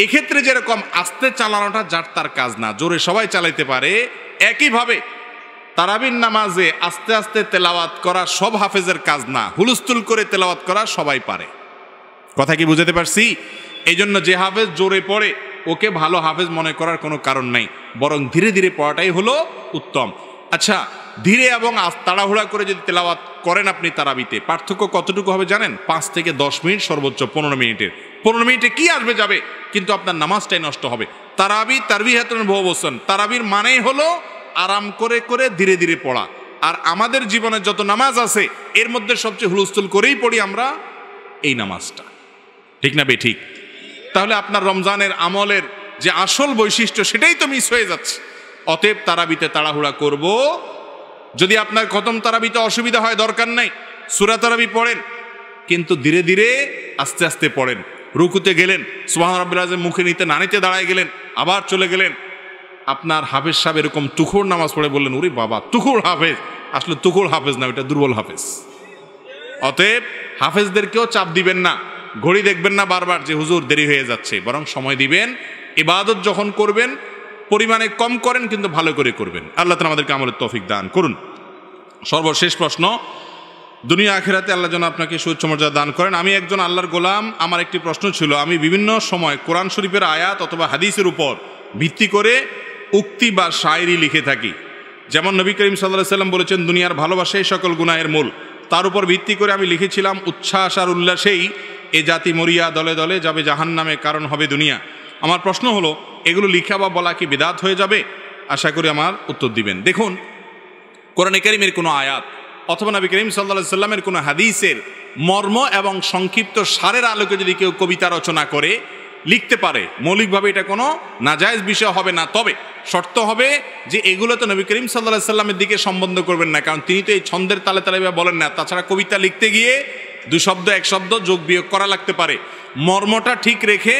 এক্ষেত্রে যেরকম আস্তে চালানোটা যার তার কাজ না, জোরে সবাই চালাইতে পারে, একইভাবে তারাবির নামাজে আস্তে আস্তে তেলাওয়াত করা সব হাফেজের কাজ না, হুলস্থুল করে তেলাওয়াত করা সবাই পারে। কথা কি বুঝাতে পারছি? এই জন্য যে হাফেজ জোরে পড়ে ওকে ভালো হাফেজ মনে করার কোনো কারণ নাই, বরং ধীরে ধীরে পড়াটাই হলো উত্তম। আচ্ছা, ধীরে এবং তাড়াহুড়া করে যদি তেলাওয়াত করেন আপনি তারাবিতে, পার্থক্য কতটুকু হবে জানেন? 5 থেকে 10 মিনিট, সর্বোচ্চ 15 মিনিটের। 15 মিনিটে কি আসবে যাবে, কিন্তু আপনার নামাজটাই নষ্ট হবে। তারাবি তারবিহাতুন বহুবচন, তারাবির মানেই হলো আরাম করে করে ধীরে ধীরে পড়া। আর আমাদের জীবনের যত নামাজ আছে এর মধ্যে সবচেয়ে হুলস্থুল করেই পড়ি আমরা এই নামাজটা, ঠিক না বে ঠিক? তাহলে আপনার রমজানের আমলের যে আসল বৈশিষ্ট্য সেটাই তো মিস হয়ে যাচ্ছে। অতএব তারাবিতে তাড়াহুড়া করব। যদি আপনার খতম তারাবিতে অসুবিধা হয় দরকার নাই, সূরা তারাবি পড়েন, কিন্তু ধীরে ধীরে আস্তে আস্তে পড়েন। রুকুতে গেলেন, সুবহান রাব্বিল আযীম মুখে নিতে না নিতে দাঁড়ায় গেলেন, আবার চলে গেলেন। আপনার হাফেজ সাহেব এরকম তুখুর নামাজ পড়ে বললেন, ওরে বাবা তুখুর হাফেজ। আসলে তুখুর হাফেজ না, ওটা দুর্বল হাফেজ। অতএব হাফেজদেরকেও চাপ দিবেন না, ঘড়ি দেখবেন না বারবার যে হুজুর দেরি হয়ে যাচ্ছে, বরং সময় দিবেন। ইবাদত যখন করবেন পরিমাণে কম করেন, কিন্তু ভালো করে করবেন। আল্লাহ তাআলা আমাদেরকে আমলের তৌফিক দান করুন। সর্বশেষ প্রশ্ন, দুনিয়া আখিরাতে আল্লাহ যেন আপনাকে সুউচ্চ মর্যাদা দান করেন। আমি একজন আল্লাহর গোলাম, আমার একটি প্রশ্ন ছিল, আমি বিভিন্ন সময় কোরআন শরীফের আয়াত অথবা হাদিসের উপর ভিত্তি করে উক্তি বা শায়রি লিখে থাকি। যেমন নবী করিম সাল্লাল্লাহু আলাইহি সাল্লাম বলেছেন, দুনিয়ার ভালোবাসাই সকল গুনাহের মূল। তার উপর ভিত্তি করে আমি লিখেছিলাম, উচ্ছ্বাস আর উল্লাসেই এ জাতি মরিয়া দলে দলে যাবে জাহান্নামে, কারণ হবে দুনিয়া। আমার প্রশ্ন হলো, এগুলো লিখা বা বলা কি বিদআত হয়ে যাবে? আশা করি আমার উত্তর দিবেন। দেখুন, কোরআনে কারীমের কোনো আয়াত অথবা নবী করিম সাল্লাল্লাহু আলাইহি সাল্লামের কোনো হাদিসের মর্ম এবং সংক্ষিপ্ত সারের আলোকে যদি কেউ কবিতা রচনা করে লিখতে পারে, মৌলিকভাবে এটা কোনো নাজায়েজ বিষয় হবে না। তবে শর্ত হবে যে এগুলো তো নবী করিম সাল্লাল্লাহু আলাইহি সাল্লামের দিকে সম্বন্ধ করবেন না, কারণ তিনি তো এই ছন্দের তালে তালে বলেন না। তাছাড়া কবিতা লিখতে গিয়ে 2 শব্দ 1 শব্দ যোগ বিয়োগ করা লাগতে পারে। মর্মটা ঠিক রেখে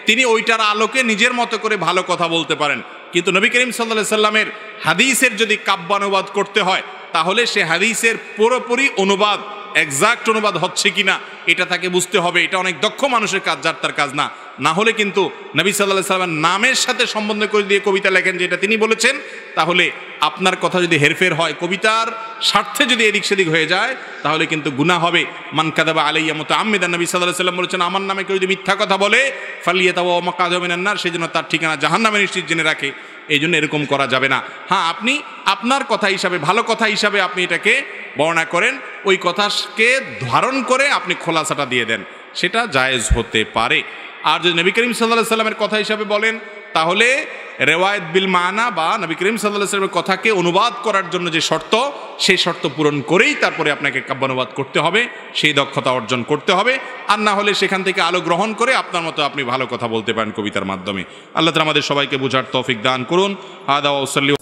তিনি ওইটার আলোকে নিজের মতো করে ভালো কথা বলতে পারেন। কিন্তু নবী করিম সাল্লাল্লাহু আলাইহি সাল্লামের হাদিসের যদি কাব্যানুবাদ করতে হয়, তাহলে সে হাদিসের পুরোপুরি অনুবাদ, এক্সাক্ট অনুবাদ হচ্ছে কিনা এটা তাকে বুঝতে হবে। এটা অনেক দক্ষ মানুষের কাজ, যার তার কাজ না। না হলে কিন্তু নবী সাল্লাল্লাহু আলাইহি সাল্লামের নামের সাথে সম্বন্ধ করে দিয়ে কবিতা লেখেন যেটা তিনি বলেছেন, তাহলে আপনার কথা যদি হেরফের হয়, কবিতার স্বার্থে যদি এদিক সেদিক হয়ে যায়, তাহলে কিন্তু গুনাহ হবে। মান কাযাবা আলাইয়া মুতাআম্মিদান, নবী সাল্লাল্লাহু আলাইহি সাল্লাম বলেছেন, আমার নামে কেউ যদি মিথ্যা কথা বলে, ফালিয়াতাওয়া মাকাদাহু মিনান নার, সেজন্য তার ঠিকানা জাহান্নামে নিশ্চিত জেনে রাখে। এই জন্য এরকম করা যাবে না। হ্যাঁ, আপনি আপনার কথা হিসাবে, ভালো কথা হিসাবে আপনি এটাকে বর্ণনা করেন, ওই কথাকে ধারণ করে আপনি খোলাসাটা দিয়ে দেন, সেটা জায়েজ হতে পারে। আর যদি নবী করিম সাল্লাল্লাহু আলাইহি সাল্লামের কথা হিসাবে বলেন, তাহলে রেওয়ায়েত বিল মানা বা নবী করিম সাল্লাল্লাহু আলাইহি সাল্লামের কথাকে অনুবাদ করার জন্য যে শর্ত, সেই শর্ত পূরণ করেই তারপরে আপনাকে কাব্যানুবাদ করতে হবে, সেই দক্ষতা অর্জন করতে হবে। আর না হলে সেখান থেকে আলো গ্রহণ করে আপনার মতো আপনি ভালো কথা বলতে পারেন কবিতার মাধ্যমে। আল্লাহ তাআলা আমাদের সবাইকে বুঝার তৌফিক দান করুন। হাদা ওয়া সাল্লি